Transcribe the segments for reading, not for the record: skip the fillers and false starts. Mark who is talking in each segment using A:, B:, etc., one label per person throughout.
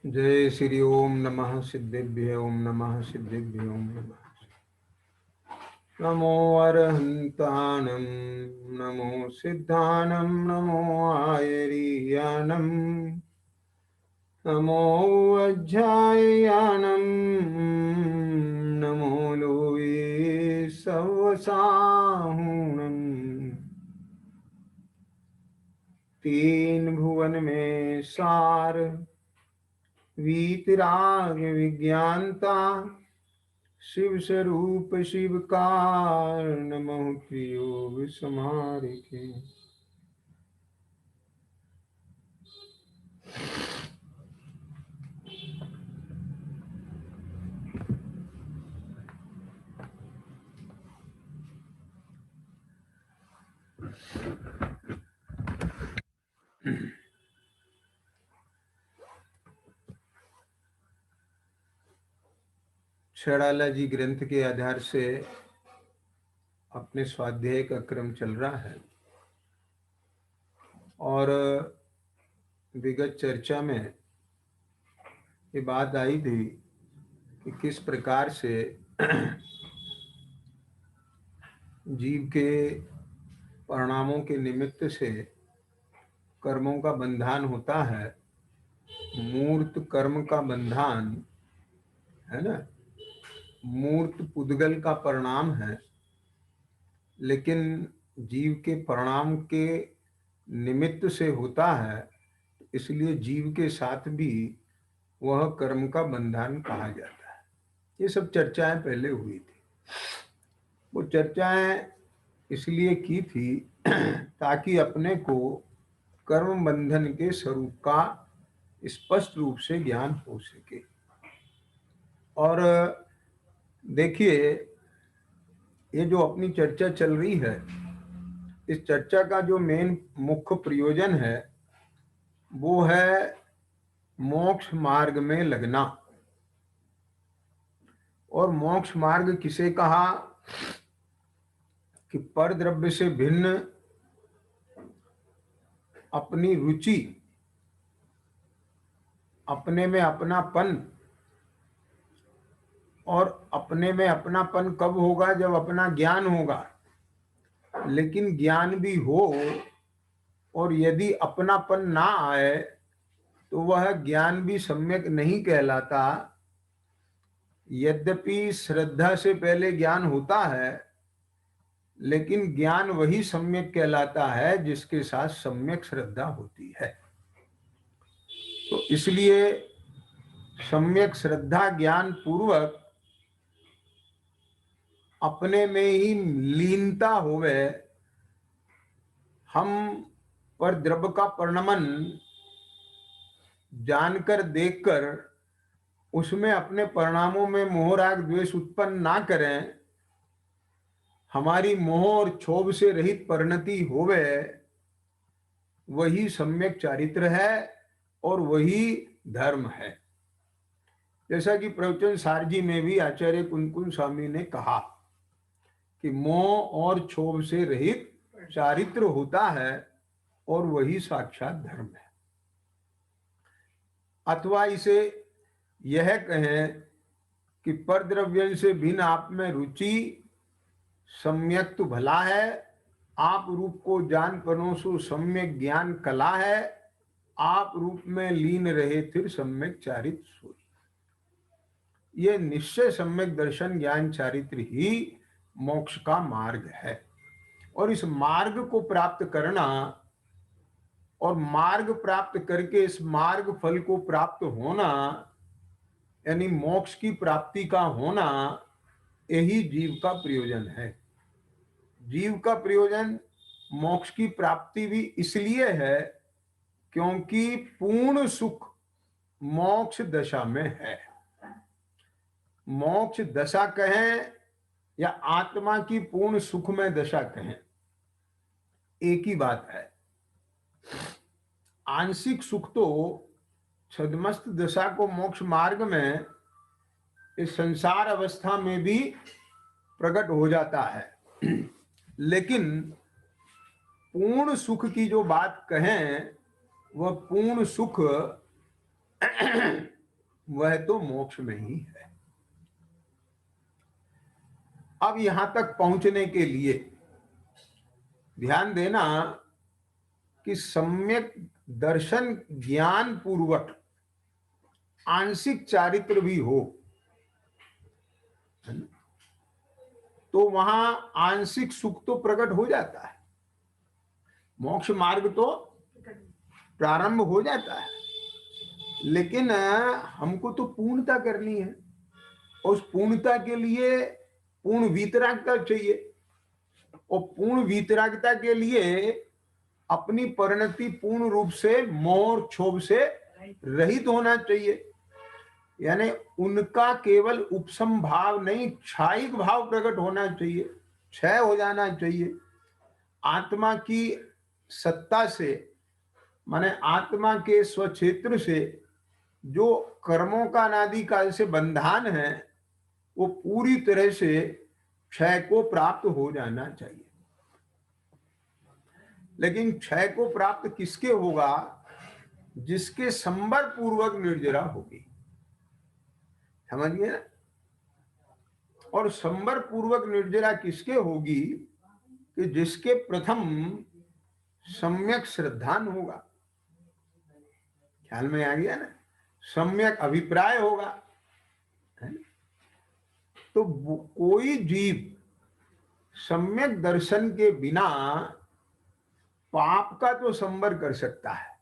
A: जय श्री ओम नमः सिद्धेभ्य ओम नमः सिद्धेभ्य ओम नमः। नमो अरहन्ताणं नमो सिद्धाणं नमो आयरीयाणं नमो वज्राययाणं नमो लोये सवसाहुणम्। तीन भुवन में सार वीतराग विज्ञानता शिव स्वरूप शिव का नमः प्रियोग समारिके। छड़ाला जी ग्रंथ के आधार से अपने स्वाध्याय का क्रम चल रहा है और विगत चर्चा में ये बात आई थी कि किस प्रकार से जीव के परिणामों के निमित्त से कर्मों का बंधन होता है। मूर्त कर्म का बंधन है ना, मूर्त पुद्गल का परिणाम है, लेकिन जीव के परिणाम के निमित्त से होता है, इसलिए जीव के साथ भी वह कर्म का बंधन कहा जाता है। ये सब चर्चाएं पहले हुई थी। वो चर्चाएं इसलिए की थी ताकि अपने को कर्म बंधन के स्वरूप का स्पष्ट रूप से ज्ञान हो सके। और देखिए, ये जो अपनी चर्चा चल रही है, इस चर्चा का जो मेन मुख्य प्रयोजन है वो है मोक्ष मार्ग में लगना। और मोक्ष मार्ग किसे कहा कि पर द्रव्य से भिन्न अपनी रुचि, अपने में अपनापन। और अपने में अपनापन कब होगा? जब अपना ज्ञान होगा। लेकिन ज्ञान भी हो और यदि अपनापन ना आए तो वह ज्ञान भी सम्यक नहीं कहलाता। यद्यपि श्रद्धा से पहले ज्ञान होता है, लेकिन ज्ञान वही सम्यक कहलाता है जिसके साथ सम्यक श्रद्धा होती है। तो इसलिए सम्यक श्रद्धा ज्ञान पूर्वक अपने में ही लीनता होवे, हम पर द्रव्य का परिणमन जानकर देखकर उसमें अपने परिणामों में मोह राग द्वेष उत्पन्न ना करें, हमारी मोह और क्षोभ से रहित परिणति होवे, वही सम्यक चारित्र है और वही धर्म है। जैसा कि प्रवचन सारजी में भी आचार्य कुंकुन स्वामी ने कहा कि मोह और क्षोभ से रहित चारित्र होता है और वही साक्षात धर्म है। अथवा इसे यह कहें कि पर द्रव्य से भिन्न आप में रुचि सम्यक तो भला है, आप रूप को जान परोसो सम्यक ज्ञान कला है, आप रूप में लीन रहे फिर सम्यक चारित्र सोई। ये निश्चय सम्यक दर्शन ज्ञान चारित्र ही मोक्ष का मार्ग है। और इस मार्ग को प्राप्त करना और मार्ग प्राप्त करके इस मार्ग फल को प्राप्त होना, यानी मोक्ष की प्राप्ति का होना, यही जीव का प्रयोजन है। जीव का प्रयोजन मोक्ष की प्राप्ति भी इसलिए है क्योंकि पूर्ण सुख मोक्ष दशा में है। मोक्ष दशा कहें या आत्मा की पूर्ण सुख में दशा कहें, एक ही बात है। आंशिक सुख तो छद्मस्त दशा को मोक्ष मार्ग में इस संसार अवस्था में भी प्रकट हो जाता है, लेकिन पूर्ण सुख की जो बात कहें, वह पूर्ण सुख वह तो मोक्ष में ही है। अब यहां तक पहुंचने के लिए ध्यान देना कि सम्यक दर्शन ज्ञान पूर्वक आंशिक चारित्र भी हो, है ना, तो वहां आंशिक सुख तो प्रकट हो जाता है, मोक्ष मार्ग तो प्रारंभ हो जाता है। लेकिन हमको तो पूर्णता करनी है, उस पूर्णता के लिए पूर्ण वीतरागता चाहिए, और पूर्ण वीतरागता के लिए अपनी परिणति पूर्ण रूप से मोह और क्षोभ से रहित होना चाहिए। यानी उनका केवल उपसम भाव नहीं, क्षायिक भाव प्रकट होना चाहिए, क्षय हो जाना चाहिए। आत्मा की सत्ता से, माने आत्मा के स्वक्षेत्र से जो कर्मों का अनादि काल से बंधन है, वो पूरी तरह से क्षय को प्राप्त हो जाना चाहिए। लेकिन क्षय को प्राप्त किसके होगा? जिसके संबर पूर्वक निर्जरा होगी, समझ गए ना। और संबर पूर्वक निर्जरा किसके होगी? कि जिसके प्रथम सम्यक श्रद्धान होगा, ख्याल में आ गया ना, सम्यक अभिप्राय होगा, है? तो कोई जीव सम्यक दर्शन के बिना पाप का तो संबर कर सकता है,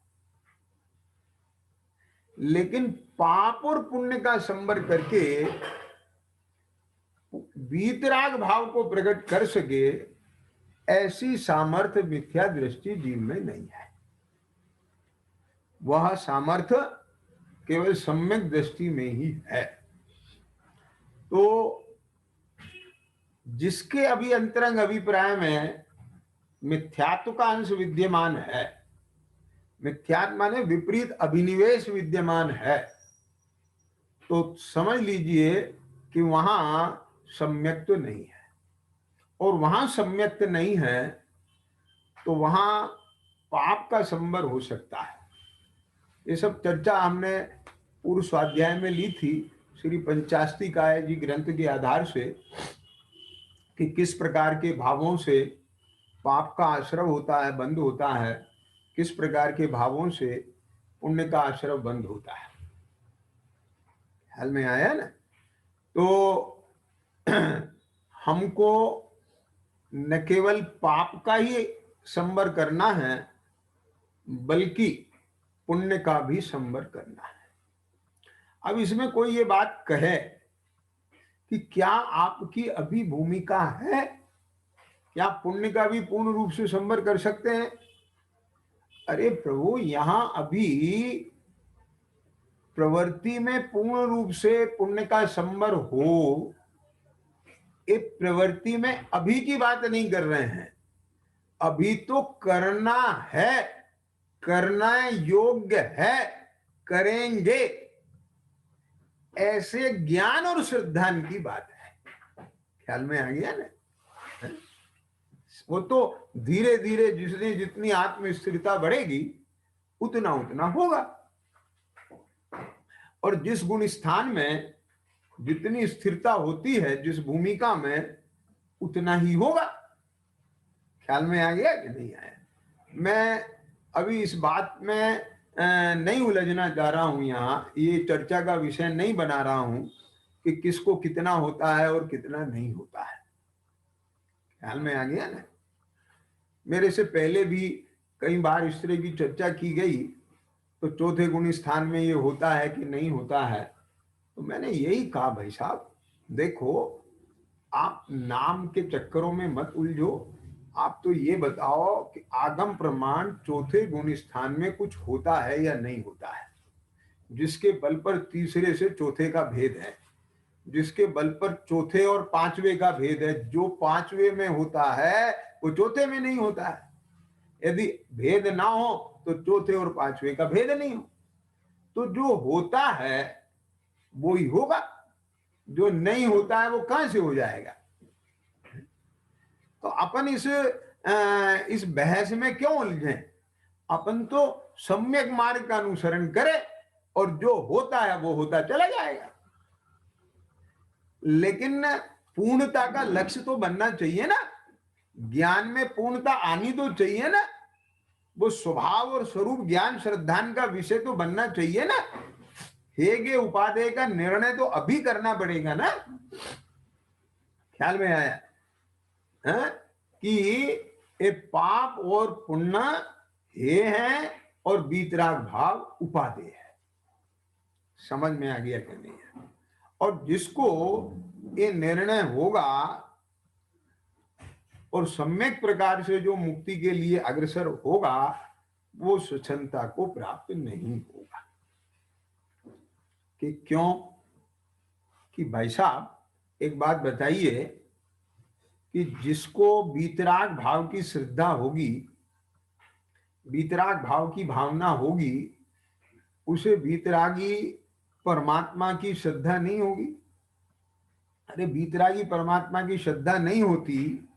A: लेकिन पाप और पुण्य का संबर करके वीतराग भाव को प्रकट कर सके, ऐसी सामर्थ्य मिथ्या दृष्टि जीव में नहीं है। वह सामर्थ्य केवल सम्यक दृष्टि में ही है। तो जिसके अभी अंतरंग अभिप्राय में मिथ्यात्व का अंश विद्यमान है, मिथ्यात्व माने विपरीत अभिनिवेश विद्यमान है, तो समझ लीजिए कि वहां सम्यक्त्व नहीं है। और वहां सम्यक्त्व नहीं है तो वहां पाप का संबर हो सकता है। ये सब चर्चा हमने पूर्व स्वाध्याय में ली थी श्री पंचास्तिकाय जी ग्रंथ के आधार से, कि किस प्रकार के भावों से पाप का आश्रव होता है, बंद होता है, किस प्रकार के भावों से पुण्य का आश्रव बंद होता है। हाल में आया ना। तो हमको न केवल पाप का ही संबर करना है, बल्कि पुण्य का भी संबर करना है। अब इसमें कोई ये बात कहे कि क्या आपकी अभी भूमिका है, क्या पुण्य का भी पूर्ण रूप से संबर कर सकते हैं? अरे प्रभु, यहां अभी प्रवृत्ति में पूर्ण रूप से पुण्य का संबर हो, एक प्रवृत्ति में अभी की बात नहीं कर रहे हैं, अभी तो करना है, करना योग्य है, करेंगे, ऐसे ज्ञान और श्रद्धा की बात है। ख्याल में आ गया ना। वो तो धीरे धीरे जिसने जितनी आत्म स्थिरता बढ़ेगी उतना उतना होगा, और जिस गुण स्थान में जितनी स्थिरता होती है, जिस भूमिका में, उतना ही होगा। ख्याल में आ गया कि नहीं आया? मैं अभी इस बात में नहीं उलझना चाह रहा हूं, यहाँ ये चर्चा का विषय नहीं बना रहा हूं कि किसको कितना होता है और कितना नहीं होता है। ख्याल में आ गया ना। मेरे से पहले भी कई बार इस तरह की चर्चा की गई, तो चौथे गुण स्थान में ये होता है कि नहीं होता है, तो मैंने यही कहा, भाई साहब देखो, आप नाम के चक्करों में मत उलझो, आप तो ये बताओ कि आगम प्रमाण चौथे गुण स्थान में कुछ होता है या नहीं होता है, जिसके बल पर तीसरे से चौथे का भेद है, जिसके बल पर चौथे और पांचवे का भेद है। जो पांचवे में होता है वो चौथे में नहीं होता है। यदि भेद ना हो तो चौथे और पांचवे का भेद नहीं हो, तो जो होता है वो ही होगा, जो नहीं होता है वो कहां से हो जाएगा? तो अपन इस बहस में क्यों उलझे? अपन तो सम्यक मार्ग का अनुसरण करें, और जो होता है वो होता चला जाएगा। लेकिन पूर्णता का लक्ष्य तो बनना चाहिए ना, ज्ञान में पूर्णता आनी तो चाहिए ना, वो स्वभाव और स्वरूप ज्ञान श्रद्धान का विषय तो बनना चाहिए ना। हेगे उपादेय का निर्णय तो अभी करना पड़ेगा ना। ख्याल में आया है कि ये पाप और पुण्य हे है और बीतराग भाव उपादेय है। समझ में आ गया कि नहीं है? और जिसको ये निर्णय होगा और सम्यक प्रकार से जो मुक्ति के लिए अग्रसर होगा, वो स्वच्छंदता को प्राप्त नहीं होगा। कि क्यों? कि भाई साहब एक बात बताइए कि जिसको बीतराग भाव की श्रद्धा होगी, बीतराग भाव की भावना होगी, उसे बीतरागी परमात्मा की श्रद्धा नहीं होगी। अरे बीतरागी परमात्मा की श्रद्धा नहीं होती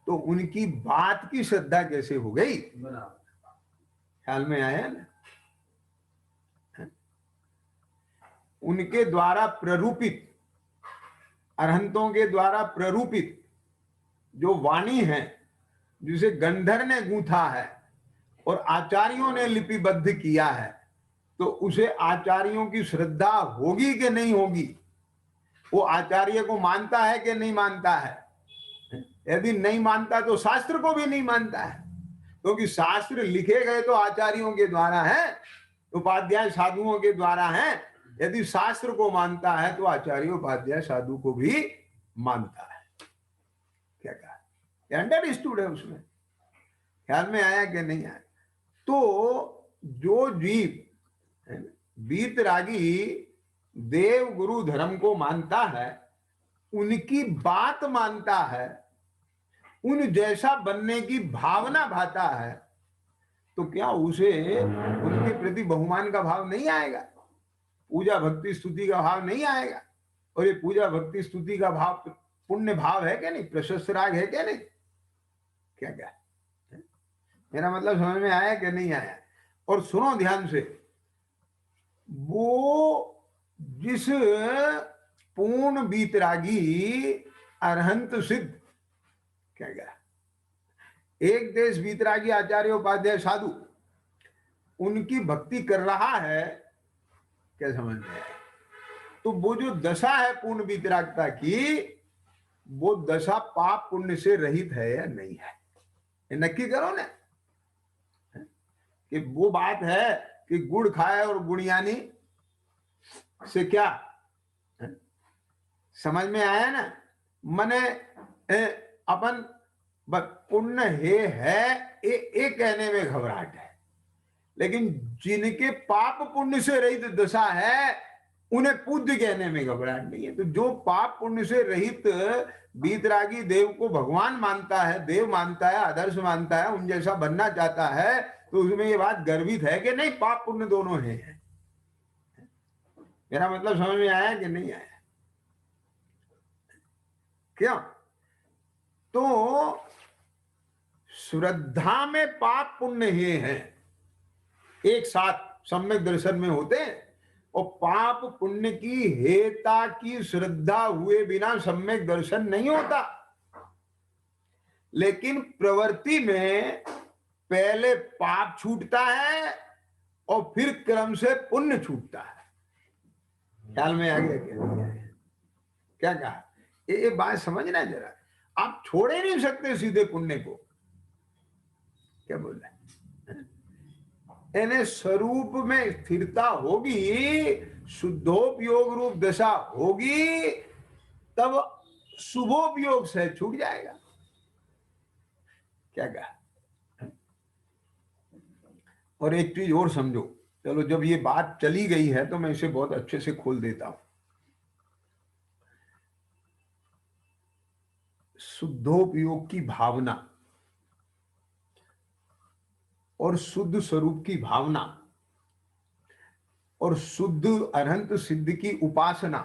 A: तो उनकी बात की श्रद्धा कैसे हो गई? ख्याल में आया ना? उनके द्वारा प्ररूपित, अरहंतों के द्वारा प्ररूपित जो वाणी है, जिसे गंधर ने गूंथा है और आचार्यों ने लिपिबद्ध किया है, तो उसे आचार्यों की श्रद्धा होगी कि नहीं होगी? वो आचार्य को मानता है कि नहीं मानता है? यदि नहीं मानता तो शास्त्र को भी नहीं मानता है, क्योंकि शास्त्र लिखे गए तो आचार्यों के द्वारा है, उपाध्याय साधुओं के द्वारा है। यदि शास्त्र को मानता है तो आचार्य उपाध्याय साधु को भी मानता है। क्या कहा? अंडरस्टूड है उसमें? ख्याल में आया कि नहीं आया? तो जो जीव बीतरागी देव गुरु धर्म को मानता है, उनकी बात मानता है, उन जैसा बनने की भावना भाता है, तो क्या उसे उनके प्रति बहुमान का भाव नहीं आएगा? पूजा भक्ति स्तुति का भाव नहीं आएगा? और ये पूजा भक्ति स्तुति का भाव पुण्य भाव है क्या नहीं? प्रशस्त राग है क्या नहीं? क्या क्या मेरा मतलब समझ में आया कि नहीं आया? और सुनो ध्यान से, वो जिस पूर्ण बीतरागी अरहंत सिद्ध, क्या क्या एक देश बीतरागी आचार्य उपाध्याय साधु उनकी भक्ति कर रहा है, क्या समझ में आया? तो वो जो दशा है पूर्ण बीतरागता की, वो दशा पाप पुण्य से रहित है या नहीं है? ये नक्की करो ना। कि वो बात है कि गुड़ खाए और गुड़ियानी से क्या समझ में आया ना? मने अपन पुण्य है एक कहने में घबराहट है, लेकिन जिनके पाप पुण्य से रहित दशा है उन्हें पूज्य कहने में घबराहट नहीं है। तो जो पाप पुण्य से रहित बीतरागी देव को भगवान मानता है, देव मानता है, आदर्श मानता है, उन जैसा बनना चाहता है, तो उसमें ये बात गर्वित है कि नहीं पाप पुण्य दोनों है? मेरा मतलब समझ में आया कि नहीं आया? क्यों? तो श्रद्धा में पाप पुण्य ही है, एक साथ सम्यक दर्शन में होते हैं। और पाप पुण्य की हेता की श्रद्धा हुए बिना सम्यक दर्शन नहीं होता। लेकिन प्रवृत्ति में पहले पाप छूटता है और फिर क्रम से पुण्य छूटता है। ख्याल में आ गया क्या कहा? ये बात समझना जरा। आप छोड़े नहीं सकते सीधे पुण्य को। क्या बोल रहे हैं? यानी स्वरूप में स्थिरता होगी, शुद्धोपयोग रूप दशा होगी, तब शुभोपयोग से छूट जाएगा। क्या कहा? और एक चीज और समझो, चलो जब ये बात चली गई है तो मैं इसे बहुत अच्छे से खोल देता हूं। शुद्धोपयोग की भावना और शुद्ध स्वरूप की भावना और शुद्ध अरहंत सिद्ध की उपासना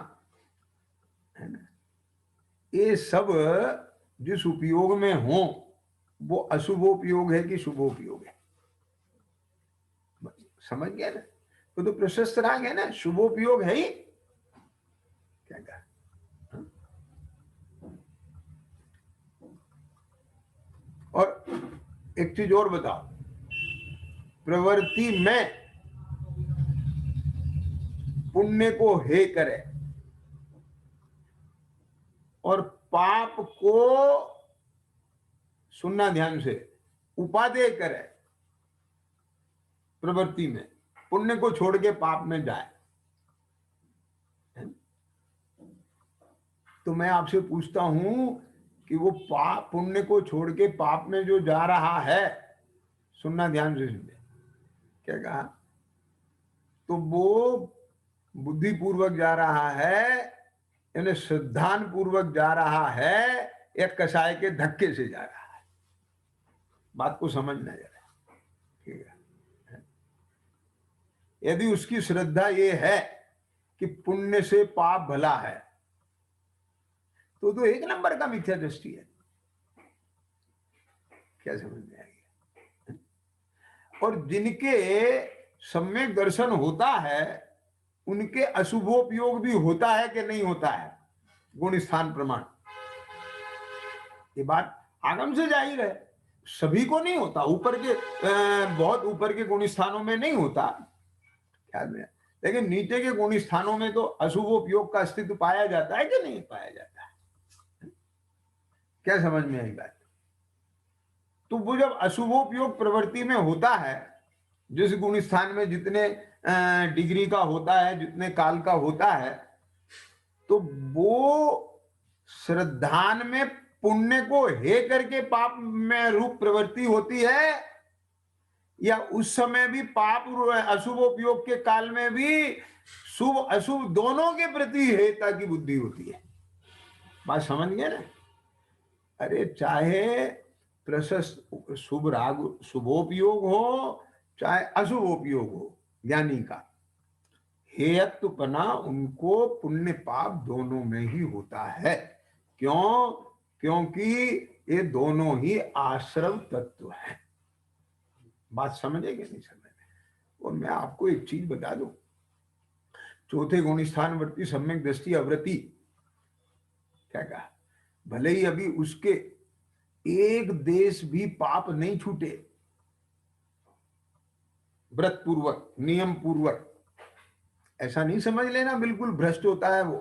A: है ना, ये सब जिस उपयोग में हो वो अशुभोपयोग है कि शुभोपयोग है? समझ गया ना? वो तो प्रशस्त राग है ना, शुभोपयोग है ही। क्या कहा? और एक चीज और बताओ, प्रवृत्ति में पुण्य को हे करे और पाप को, सुनना ध्यान से, उपादेय करे। प्रवृत्ति में पुण्य को छोड़ के पाप में जाए, तो मैं आपसे पूछता हूं कि वो पाप, पुण्य को छोड़ के पाप में जो जा रहा है, सुनना ध्यान से सुनिए, क्या कहा? तो वो बुद्धिपूर्वक जा रहा है, यानी श्रद्धान पूर्वक जा रहा है, एक कसाय के धक्के से जा रहा है। बात को समझना जरा, ठीक है? यदि उसकी श्रद्धा ये है कि पुण्य से पाप भला है, तो एक नंबर का मिथ्या दृष्टि है। क्या समझ में आएगी? और जिनके सम्यक दर्शन होता है, उनके अशुभोपयोग भी होता है कि नहीं होता है? गुण स्थान प्रमाण, ये बात आगम से जाहिर है, सभी को नहीं होता, ऊपर के बहुत ऊपर के गुण स्थानों में नहीं होता, ख्याल में, लेकिन नीचे के गुण स्थानों में तो अशुभोपयोग का अस्तित्व पाया जाता है कि नहीं पाया जाता है? क्या समझ में आई बात? तो वो जब अशुभोपयोग प्रवृत्ति में होता है, जिस गुण स्थान में जितने डिग्री का होता है, जितने काल का होता है, तो वो श्रद्धान में पुण्य को हे करके पाप में रूप प्रवृत्ति होती है, या उस समय भी पाप अशुभोपयोग के काल में भी शुभ अशुभ दोनों के प्रति हेता की बुद्धि होती है? बात समझ गए ना? अरे चाहे प्रशस्त शुभ राग शुभोपयोग हो, चाहे अशुभोपयोग हो, ज्ञानी का हेयत्वपना उनको पुण्य पाप दोनों में ही होता है। क्यों? क्योंकि ये दोनों ही आश्रव तत्व है। बात समझेंगे नहीं समझ? और मैं आपको एक चीज बता दूं, चौथे गुण स्थान वर्ती सम्यक दृष्टि अवृत्ति, क्या कहा? भले ही अभी उसके एक देश भी पाप नहीं छूटे, व्रत पूर्वक, नियम पूर्वक, ऐसा नहीं समझ लेना बिल्कुल भ्रष्ट होता है, वो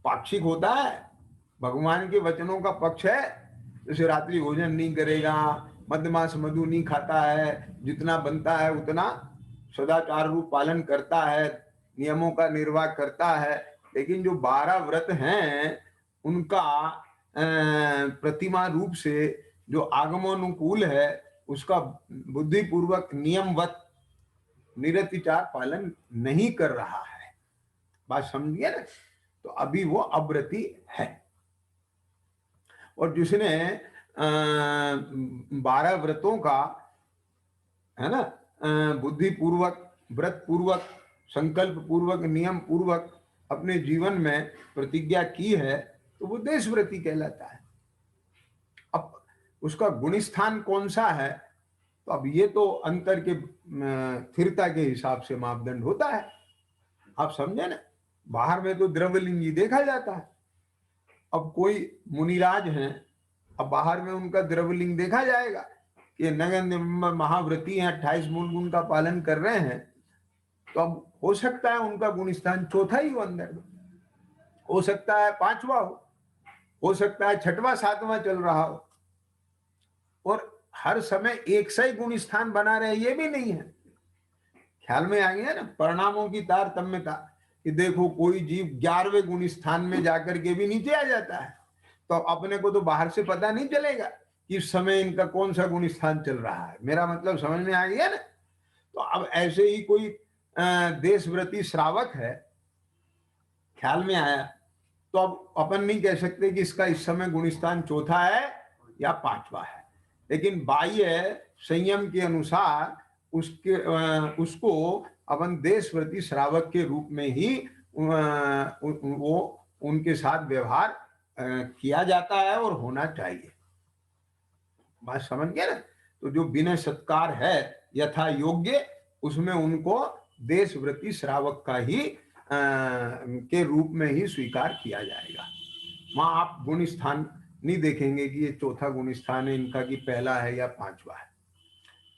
A: पाक्षिक होता है, भगवान के वचनों का पक्ष है। जैसे रात्रि भोजन नहीं करेगा, मध्यमास मधु नहीं खाता है, जितना बनता है उतना सदाचार रूप पालन करता है, नियमों का निर्वाह करता है, लेकिन जो 12 व्रत हैं उनका प्रतिमा रूप से जो आगमोनुकूल है, उसका बुद्धिपूर्वक नियमवत निरतिचार पालन नहीं कर रहा है। बात समझिए ना? तो अभी वो अव्रती है। और जिसने 12 व्रतों का, है ना, बुद्धिपूर्वक, व्रत पूर्वक, संकल्प पूर्वक, नियम पूर्वक अपने जीवन में प्रतिज्ञा की है, तो वो देशव्रती कहलाता है। अब उसका गुण स्थान कौन सा है, तो अब ये तो अंतर के स्थिरता के हिसाब से मापदंड होता है। आप समझे ना? बाहर में तो द्रव्यलिंग ही देखा जाता है। अब कोई मुनिराज हैं, अब बाहर में उनका द्रव्यलिंग देखा जाएगा कि नगन महाव्रती हैं, 28 मूल गुण का पालन कर रहे हैं, तो अब हो सकता है उनका गुण स्थान चौथा ही हो, अंदर हो सकता है 5वां हो सकता है 6वां 7वां चल रहा हो, और हर समय एक सा ही गुण स्थान बना रहे, ये भी नहीं है। ख्याल में आ गया ना? परिणामों की तारतम्यता, कि देखो कोई जीव 11वें गुण स्थान में जाकर के भी नीचे आ जाता है, तो अपने को तो बाहर से पता नहीं चलेगा कि इस समय इनका कौन सा गुण स्थान चल रहा है। मेरा मतलब समझ में आ गया ना? तो अब ऐसे ही कोई देशव्रती श्रावक है, ख्याल में आया, तो अब अपन नहीं कह सकते कि इसका इस समय गुण स्थान चौथा है या 5वां है, लेकिन बाह्य संयम के अनुसार उसको अपन देशव्रती श्रावक के रूप में ही वो उनके साथ व्यवहार किया जाता है और होना चाहिए। बात समझ गए ना? तो जो विनय सत्कार है यथा योग्य, उसमें उनको देशव्रती श्रावक का ही के रूप में ही स्वीकार किया जाएगा। वहां आप गुण स्थान नहीं देखेंगे कि ये चौथा गुण स्थान है इनका, कि पहला है या पांचवा है।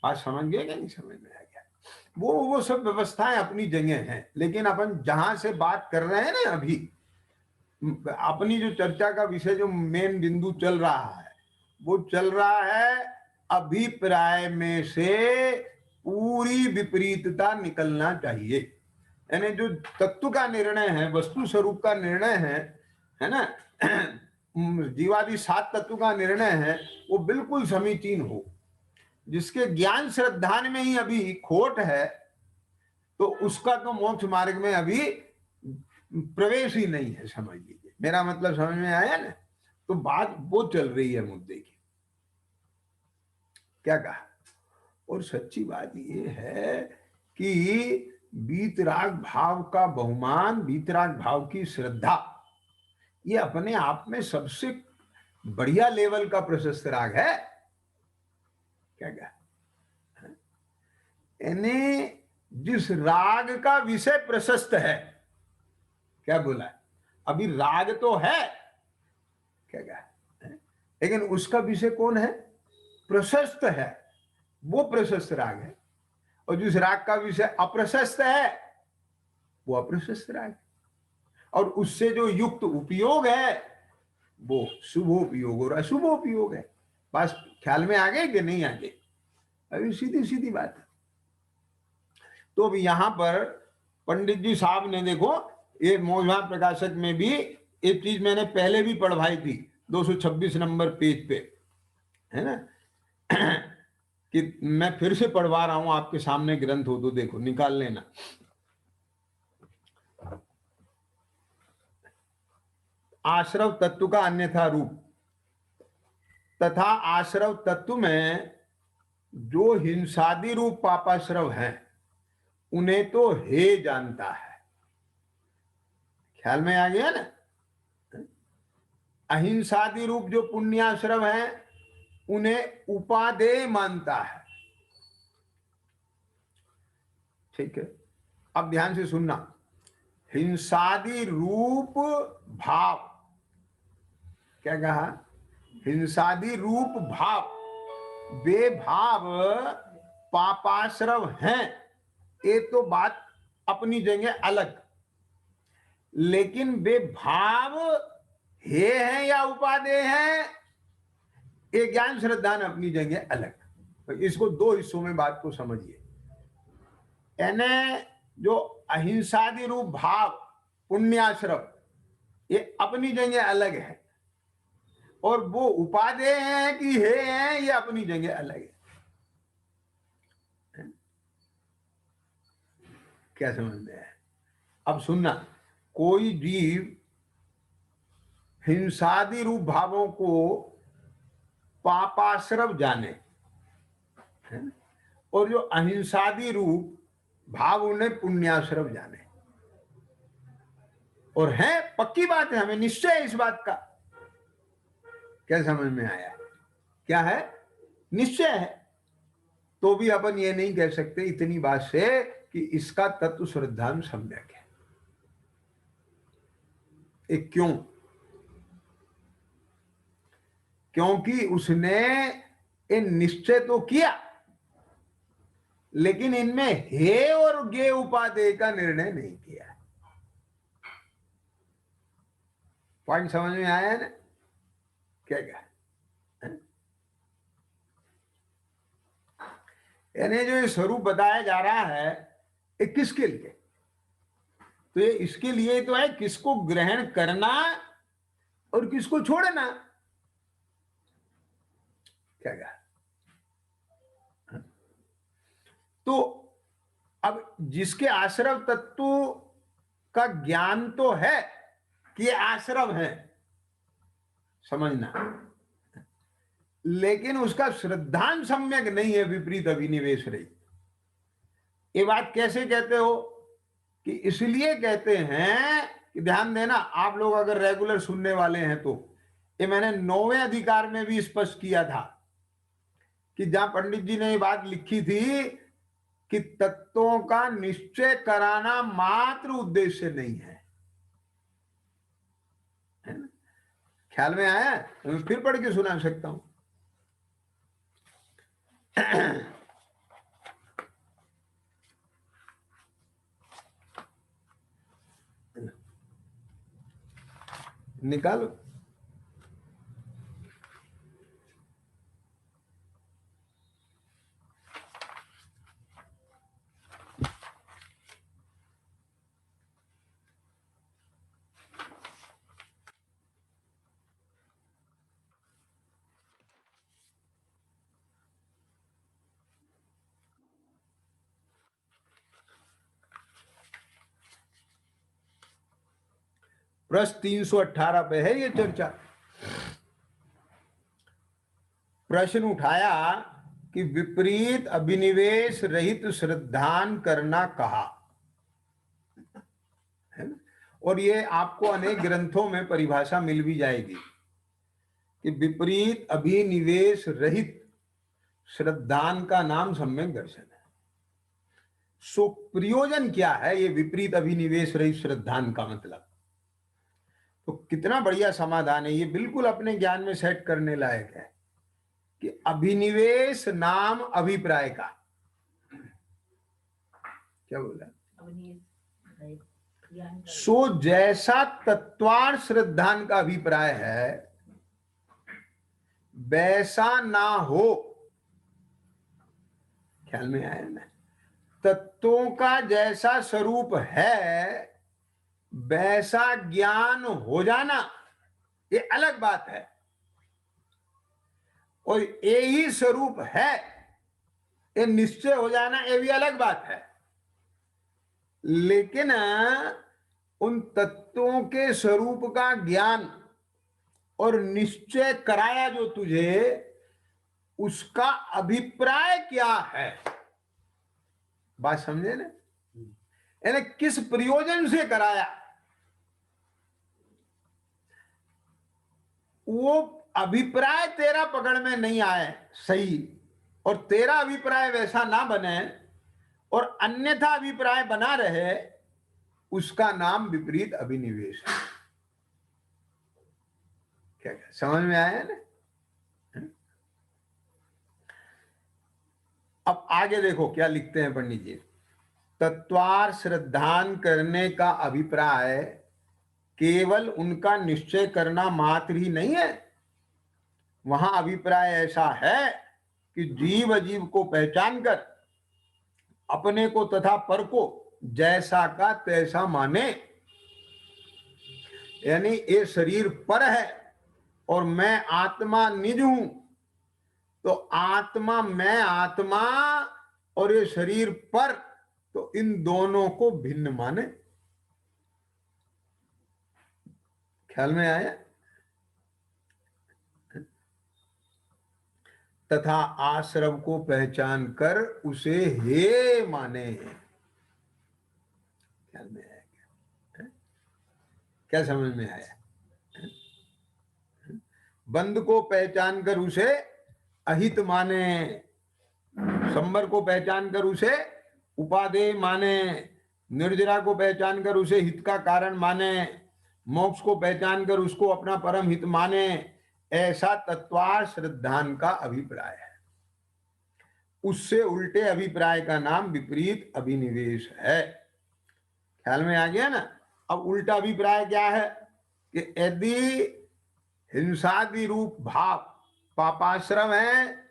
A: बात समझ गए क्या नहीं समझ में आ गया? वो सब व्यवस्थाएं अपनी जगह हैं, लेकिन अपन जहां से बात कर रहे हैं ना अभी, अपनी जो चर्चा का विषय जो मेन बिंदु चल रहा है, वो चल रहा है अभिप्राय में से पूरी विपरीतता निकलना चाहिए। यानी जो तत्व का निर्णय है, वस्तु स्वरूप का निर्णय है ना, जीवादि 7 तत्व का निर्णय है, वो बिल्कुल समीचीन हो। जिसके ज्ञान श्रद्धान में ही अभी खोट है, तो उसका तो मोक्ष मार्ग में अभी प्रवेश ही नहीं है, समझ लीजिए। मेरा मतलब समझ में आया ना? तो बात वो चल रही है मुद्दे की। क्या कहा? और सच्ची बात ये है कि वीतराग भाव का बहुमान, वीतराग भाव की श्रद्धा, ये अपने आप में सबसे बढ़िया लेवल का प्रशस्त राग है। क्या कहा? यानी जिस राग का विषय प्रशस्त है, क्या बोला? अभी राग तो है, क्या कहा, लेकिन उसका विषय कौन है? प्रशस्त है, वो प्रशस्त राग है। और जिस राग का विषय अप्रशस्त है, वो अप्रशस्त राग है। और उससे जो युक्त उपयोग है, वो शुभोपयोग और अशुभोपयोग है। बस ख्याल में आ गए कि नहीं आ गए? अभी सीधी सीधी बात है। तो अब यहां पर पंडित जी साहब ने देखो, ये मोहन प्रकाशक में भी एक चीज मैंने पहले भी पढ़वाई थी, 226 नंबर पेज पे, है ना, कि मैं फिर से पढ़वा रहा हूं, आपके सामने ग्रंथ हो तो देखो, निकाल लेना। आश्रव तत्व का अन्यथा रूप तथा आश्रव तत्व में जो हिंसादि रूप पापाश्रव हैं, उन्हें तो हे जानता है। ख्याल में आ गया ना? अहिंसादि रूप जो पुण्याश्रव हैं, उन्हें उपादेय मानता है। ठीक है, अब ध्यान से सुनना। हिंसादि रूप भाव, क्या कहा? हिंसादि रूप भाव, वे भाव पापाश्रव हैं, ये तो बात अपनी जगह अलग। लेकिन वे भाव हे हैं या उपादेय हैं, ये ज्ञान श्रद्धान अपनी जगह अलग। तो इसको दो हिस्सों में बात को समझिए। यानी जो अहिंसादि रूप भाव पुण्याश्रव, ये अपनी जगह अलग है, और वो उपादेय हैं कि हे हैं, ये अपनी जगह अलग है। क्या समझ में है? अब सुनना, कोई जीव हिंसादि रूप भावों को पापाश्रव जाने, और जो अहिंसादि रूप भाव उन्हें पुण्याश्रव जाने, और है पक्की बात है, हमें निश्चय है इस बात का। क्या समझ में आया? क्या है? निश्चय है। तो भी अपन ये नहीं कह सकते इतनी बात से कि इसका तत्व श्रद्धान सम्यक है। एक क्यों? क्योंकि उसने ये निश्चय तो किया, लेकिन इनमें हे और गे उपादेय का निर्णय नहीं किया। पॉइंट समझ में आया ना? क्या क्या? यानी जो ये स्वरूप बताया जा रहा है, ये किसके लिए? तो ये इसके लिए तो है किसको ग्रहण करना और किसको छोड़ना। क्या कहा? तो अब जिसके आश्रव तत्व का ज्ञान तो है कि ये आश्रव है, समझना, लेकिन उसका श्रद्धान सम्यक नहीं है, विपरीत अभिनिवेश रही। ये बात कैसे कहते हो? कि इसलिए कहते हैं कि ध्यान देना, आप लोग अगर रेगुलर सुनने वाले हैं तो, ये मैंने 9वें अधिकार में भी स्पष्ट किया था कि जहां पंडित जी ने ये बात लिखी थी कि तत्वों का निश्चय कराना मात्र उद्देश्य नहीं है ना? ख्याल में आया? मैं फिर पढ़ के सुना सकता हूं। निकालो। प्रश्न 318 पे है ये चर्चा। प्रश्न उठाया कि विपरीत अभिनिवेश रहित श्रद्धान करना कहा है ना? और ये आपको अनेक ग्रंथों में परिभाषा मिल भी जाएगी कि विपरीत अभिनिवेश रहित श्रद्धान का नाम सम्यक दर्शन है। सो प्रयोजन क्या है ये विपरीत अभिनिवेश रहित श्रद्धान का मतलब? तो कितना बढ़िया समाधान है ये, बिल्कुल अपने ज्ञान में सेट करने लायक है कि अभिनिवेश नाम अभिप्राय का। क्या बोला? सो जैसा तत्वार्थ श्रद्धान का अभिप्राय है वैसा ना हो। ख्याल में आया ना? तत्वों का जैसा स्वरूप है वैसा ज्ञान हो जाना ये अलग बात है, और यही स्वरूप है ये निश्चय हो जाना ये भी अलग बात है। लेकिन उन तत्वों के स्वरूप का ज्ञान और निश्चय कराया जो तुझे, उसका अभिप्राय क्या है? बात समझे ना? यानी किस प्रयोजन से कराया, वो अभिप्राय तेरा पकड़ में नहीं आए सही, और तेरा अभिप्राय वैसा ना बने और अन्यथा अभिप्राय बना रहे, उसका नाम विपरीत अभिनिवेश है। क्या समझ में आया ना? अब आगे देखो क्या लिखते हैं पंडित जी। तत्वार श्रद्धान करने का अभिप्राय केवल उनका निश्चय करना मात्र ही नहीं है, वहां अभिप्राय ऐसा है कि जीव अजीव को पहचान कर अपने को तथा पर को जैसा का तैसा माने। यानी ये शरीर पर है और मैं आत्मा निज हूं, तो आत्मा मैं आत्मा और ये शरीर पर, तो इन दोनों को भिन्न माने। ख्याल में आया? तथा आश्रव को पहचान कर उसे हे माने। ख्याल में आया? क्या समझ में आया? बंद को पहचान कर उसे अहित माने, संबर को पहचान कर उसे उपादेय माने, निर्जरा को पहचान कर उसे हित का कारण माने, मोक्ष को पहचान कर उसको अपना परम हित माने। ऐसा तत्वार श्रद्धान का अभिप्राय है। उससे उल्टे अभिप्राय का नाम विपरीत अभिनिवेश है। ख्याल में आ गया ना? अब उल्टा अभिप्राय क्या है कि यदि हिंसादि रूप भाव पापाश्रम है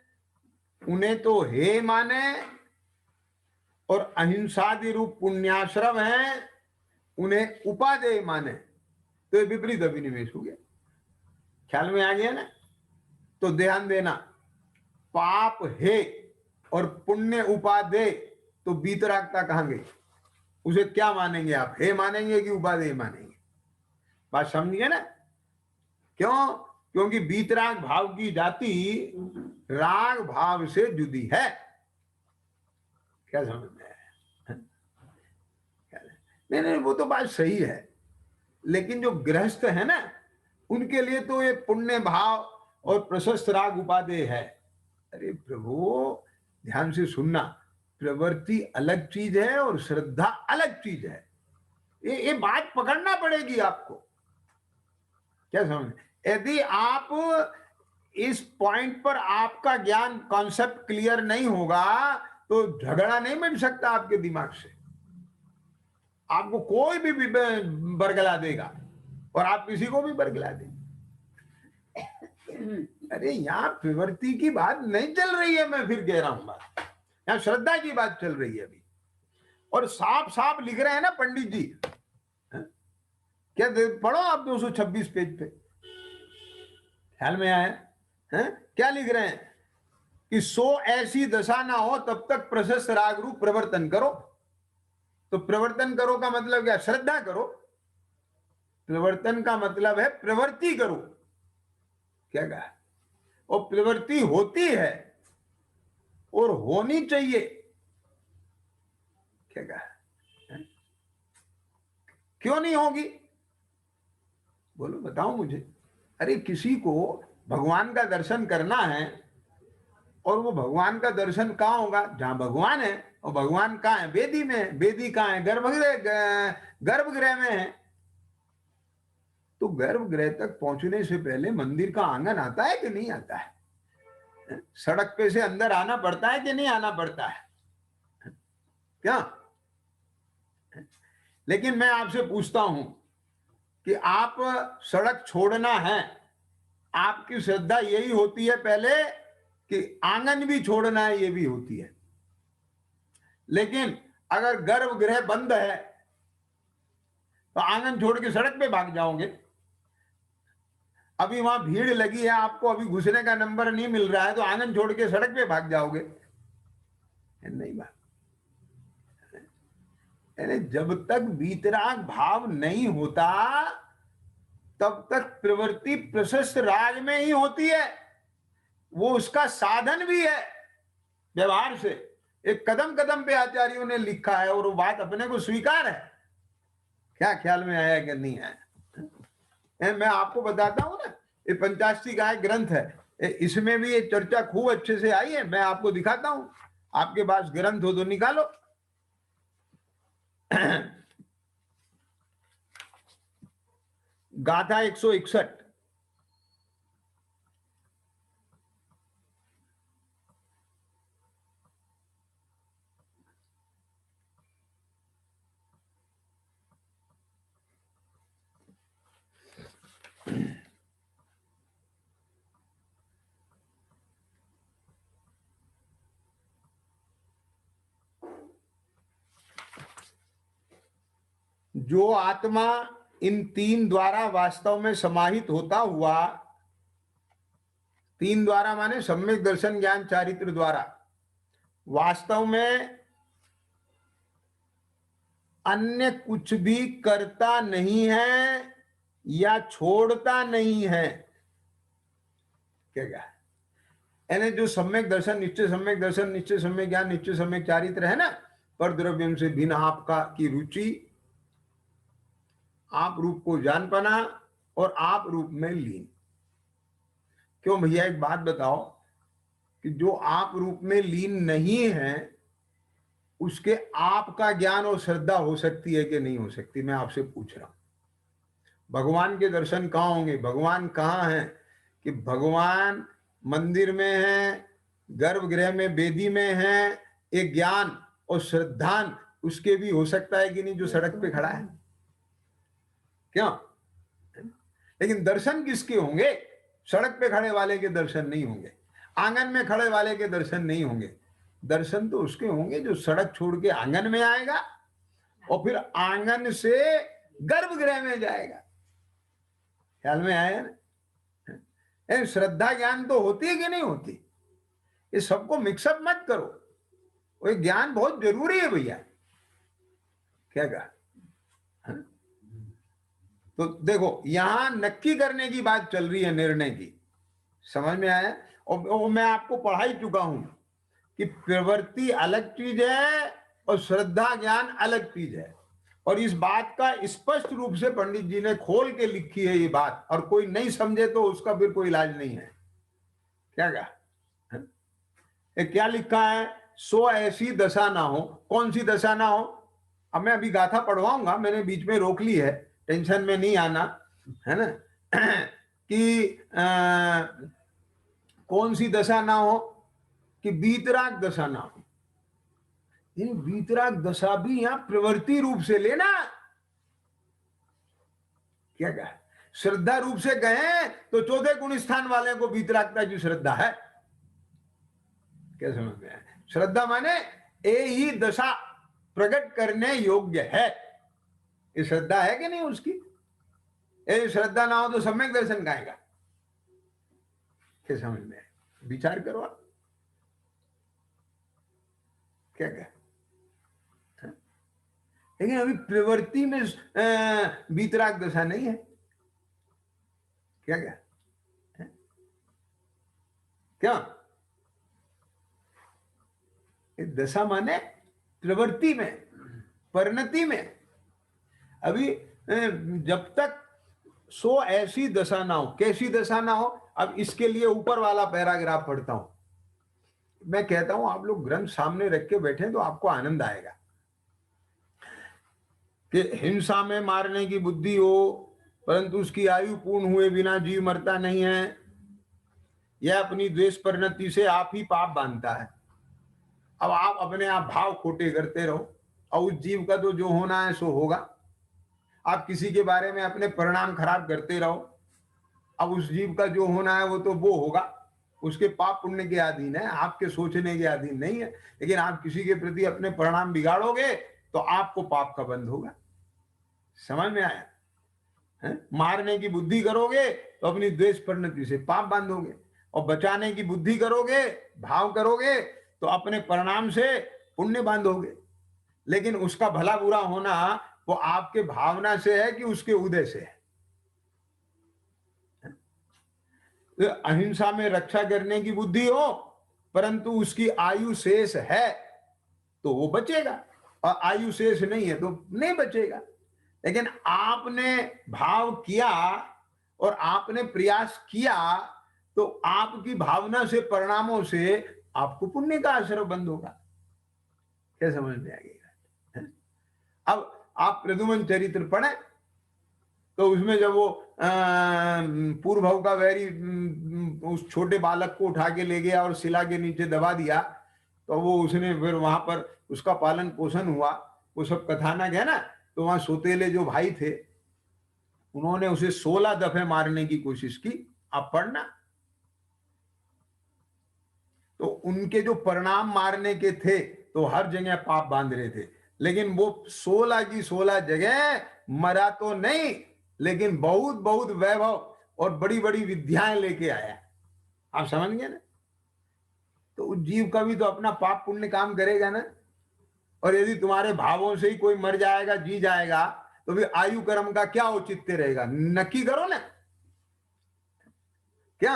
A: उन्हें तो हे माने, और अहिंसादि रूप पुण्याश्रम है उन्हें उपादेय माने, तो ये विपरीत अभिनिवेश हो गया। ख्याल में आ गया ना? तो ध्यान देना, पाप है और पुण्य उपादेय, तो बीतरागता कहां गई? उसे क्या मानेंगे आप? हे मानेंगे कि उपादेय मानेंगे? बात समझिए ना? क्यों? क्योंकि बीतराग भाव की जाति राग भाव से जुदी है। क्या समझ में आया? नहीं, वो तो बात सही है, लेकिन जो गृहस्थ है ना उनके लिए तो ये पुण्य भाव और प्रशस्त राग उपादेय है। अरे प्रभु ध्यान से सुनना, प्रवृत्ति अलग चीज है और श्रद्धा अलग चीज है। ये बात पकड़ना पड़ेगी आपको। क्या समझ? यदि आप इस पॉइंट पर आपका ज्ञान कॉन्सेप्ट क्लियर नहीं होगा तो झगड़ा नहीं मिट सकता आपके दिमाग से। आपको कोई भी बरगला देगा और आप किसी को भी बरगला देंगे। अरे यहाँ प्रवृत्ति की बात नहीं चल रही है, मैं फिर कह रहा हूं बात, यहाँ श्रद्धा की बात चल रही है अभी। और साफ साफ लिख रहे हैं ना पंडित जी, क्या पढ़ो आप 226 पेज पे, ख्याल में आया है? क्या लिख रहे हैं कि सो ऐसी दशा ना हो तब तक प्रशस्त राग रूप प्रवर्तन करो। तो प्रवर्तन करो का मतलब क्या? श्रद्धा करो। प्रवर्तन का मतलब है प्रवृत्ति करो। क्या कहा? और प्रवृत्ति होती है और होनी चाहिए। क्या कहा? क्यों नहीं होगी? बोलो, बताओ मुझे। अरे किसी को भगवान का दर्शन करना है और वो भगवान का दर्शन कहाँ होगा? जहां भगवान है। और भगवान कहाँ है? वेदी में है। वेदी कहाँ है? गर्भगृह में है। तो गर्भगृह तक पहुंचने से पहले मंदिर का आंगन आता है कि नहीं आता है? सड़क पे से अंदर आना पड़ता है कि नहीं आना पड़ता है? क्या? लेकिन मैं आपसे पूछता हूं कि आप सड़क छोड़ना है, आपकी श्रद्धा यही होती है पहले कि आंगन भी छोड़ना है, ये भी होती है। लेकिन अगर गर्भगृह बंद है तो आंगन छोड़ के सड़क पे भाग जाओगे। अभी वहां भीड़ लगी है, आपको अभी घुसने का नंबर नहीं मिल रहा है, तो आंगन छोड़ के सड़क पे भाग जाओगे? नहीं बात। जब तक वीतराग भाव नहीं होता तब तक प्रवृत्ति प्रशस्त राग में ही होती है। वो उसका साधन भी है व्यवहार से। एक कदम कदम पे आचार्यों ने लिखा है और वो बात अपने को स्वीकार है। क्या ख्याल में आया कि नहीं आया? मैं आपको बताता हूं ना, ये पंचाशी का एक ग्रंथ है, इसमें भी ये चर्चा खूब अच्छे से आई है। मैं आपको दिखाता हूं, आपके पास ग्रंथ हो तो निकालो। गाथा 161। जो आत्मा इन तीन द्वारा वास्तव में समाहित होता हुआ, तीन द्वारा माने सम्यक दर्शन ज्ञान चारित्र द्वारा, वास्तव में अन्य कुछ भी करता नहीं है या छोड़ता नहीं है। क्या क्या? यानी जो सम्यक दर्शन, निश्चय सम्यक दर्शन, निश्चय सम्यक ज्ञान, निश्चय सम्यक चारित्र है ना, पर द्रव्यम से भिन्न आपका की रुचि, आप रूप को जान पाना और आप रूप में लीन। क्यों भैया, एक बात बताओ कि जो आप रूप में लीन नहीं है उसके आपका ज्ञान और श्रद्धा हो सकती है कि नहीं हो सकती? मैं आपसे पूछ रहा हूं। भगवान के दर्शन कहाँ होंगे? भगवान कहाँ हैं? कि भगवान मंदिर में है, गर्भगृह में, वेदी में है। एक ज्ञान और श्रद्धान उसके भी हो सकता है कि नहीं जो सड़क पे खड़ा है? क्यों? लेकिन दर्शन किसके होंगे? सड़क पे खड़े वाले के दर्शन नहीं होंगे, आंगन में खड़े वाले के दर्शन नहीं होंगे। दर्शन तो उसके होंगे जो सड़क छोड़ के आंगन में आएगा और फिर आंगन से गर्भगृह में जाएगा। ख्याल में आया ना? श्रद्धा ज्ञान तो होती है कि नहीं होती? ये सबको मिक्सअप मत करो, वो ज्ञान बहुत जरूरी है भैया। क्या कहा? तो देखो, यहां नक्की करने की बात चल रही है, निर्णय की। समझ में आया? और मैं आपको पढ़ा ही चुका हूं कि प्रवृत्ति अलग चीज है और श्रद्धा ज्ञान अलग चीज है। और इस बात का स्पष्ट रूप से पंडित जी ने खोल के लिखी है ये बात, और कोई नहीं समझे तो उसका फिर कोई इलाज नहीं है। क्या कहा? क्या लिखा है सो ऐसी दशा ना हो। कौन सी दशा ना हो? अब मैं अभी गाथा पढ़वाऊंगा, मैंने बीच में रोक ली है, टेंशन में नहीं आना, है ना। कि कौन सी दशा ना हो? कि वीतराग दशा ना हो। इन वीतराग दशा भी यहां प्रवृत्ति रूप से लेना। क्या कहा? श्रद्धा रूप से गए तो चौथे गुण स्थान वाले को वीतरागता की श्रद्धा है। क्या समझ में आया? श्रद्धा माने ए ही दशा प्रकट करने योग्य है। ये श्रद्धा है कि नहीं उसकी? ये श्रद्धा ना हो तो सम्यक दर्शन गाएगा। क्या समझ में आया? विचार करो आप। क्या कहा? लेकिन अभी प्रवृत्ति में वीतराग दशा नहीं है। क्या क्या क्या दशा माने प्रवृत्ति में, परिणति में। अभी जब तक सो ऐसी दशा ना हो। कैसी दशा ना हो? अब इसके लिए ऊपर वाला पैराग्राफ पढ़ता हूं। मैं कहता हूं आप लोग ग्रंथ सामने रख के बैठे तो आपको आनंद आएगा। कि हिंसा में मारने की बुद्धि हो, परंतु उसकी आयु पूर्ण हुए बिना जीव मरता नहीं है, यह अपनी द्वेष परिणति से आप ही पाप बांधता है। अब आप अपने आप भाव खोटे करते रहो और उस जीव का तो जो होना है सो होगा। आप किसी के बारे में अपने परिणाम खराब करते रहो, अब उस जीव का जो होना है वो तो वो होगा। उसके पाप पुण्य के अधीन है, आपके सोचने के अधीन नहीं है। लेकिन आप किसी के प्रति अपने परिणाम बिगाड़ोगे तो आपको पाप का बंध होगा। समझ में आया? है? मारने की बुद्धि करोगे तो अपनी द्वेष परिणति से पाप बांधोगे, और बचाने की बुद्धि करोगे, भाव करोगे तो अपने परिणाम से पुण्य बांधोगे। लेकिन उसका भला बुरा होना वो आपके भावना से है कि उसके उदय से है। तो अहिंसा में रक्षा करने की बुद्धि हो, परंतु उसकी आयु शेष है तो वो बचेगा, और आयु शेष नहीं है तो नहीं बचेगा। लेकिन आपने भाव किया और आपने प्रयास किया तो आपकी भावना से, परिणामों से आपको पुण्य का आश्रय बंद होगा। क्या समझ में आ गया? अब आप प्रद्युम्न चरित्र पढ़े तो उसमें जब वो पूर्व भव का वैरी उस छोटे बालक को उठा के ले गया और शिला के नीचे दबा दिया, तो वो उसने फिर वहां पर उसका पालन पोषण हुआ, वो सब कथानक है ना। तो वहां सोतेले जो भाई थे उन्होंने उसे 16 दफे मारने की कोशिश की। आप पढ़ना। तो उनके जो परिणाम मारने के थे तो हर जगह पाप बांध रहे थे, लेकिन वो 16 की 16 जगह मरा तो नहीं, लेकिन बहुत बहुत वैभव और बड़ी बड़ी विद्याएं लेके आया। आप समझ गए ना? तो उस जीव का भी तो अपना पाप पुण्य काम करेगा ना। और यदि तुम्हारे भावों से ही कोई मर जाएगा, जी जाएगा, तो भी आयु कर्म का क्या औचित्य रहेगा? नक्की करो ना। क्या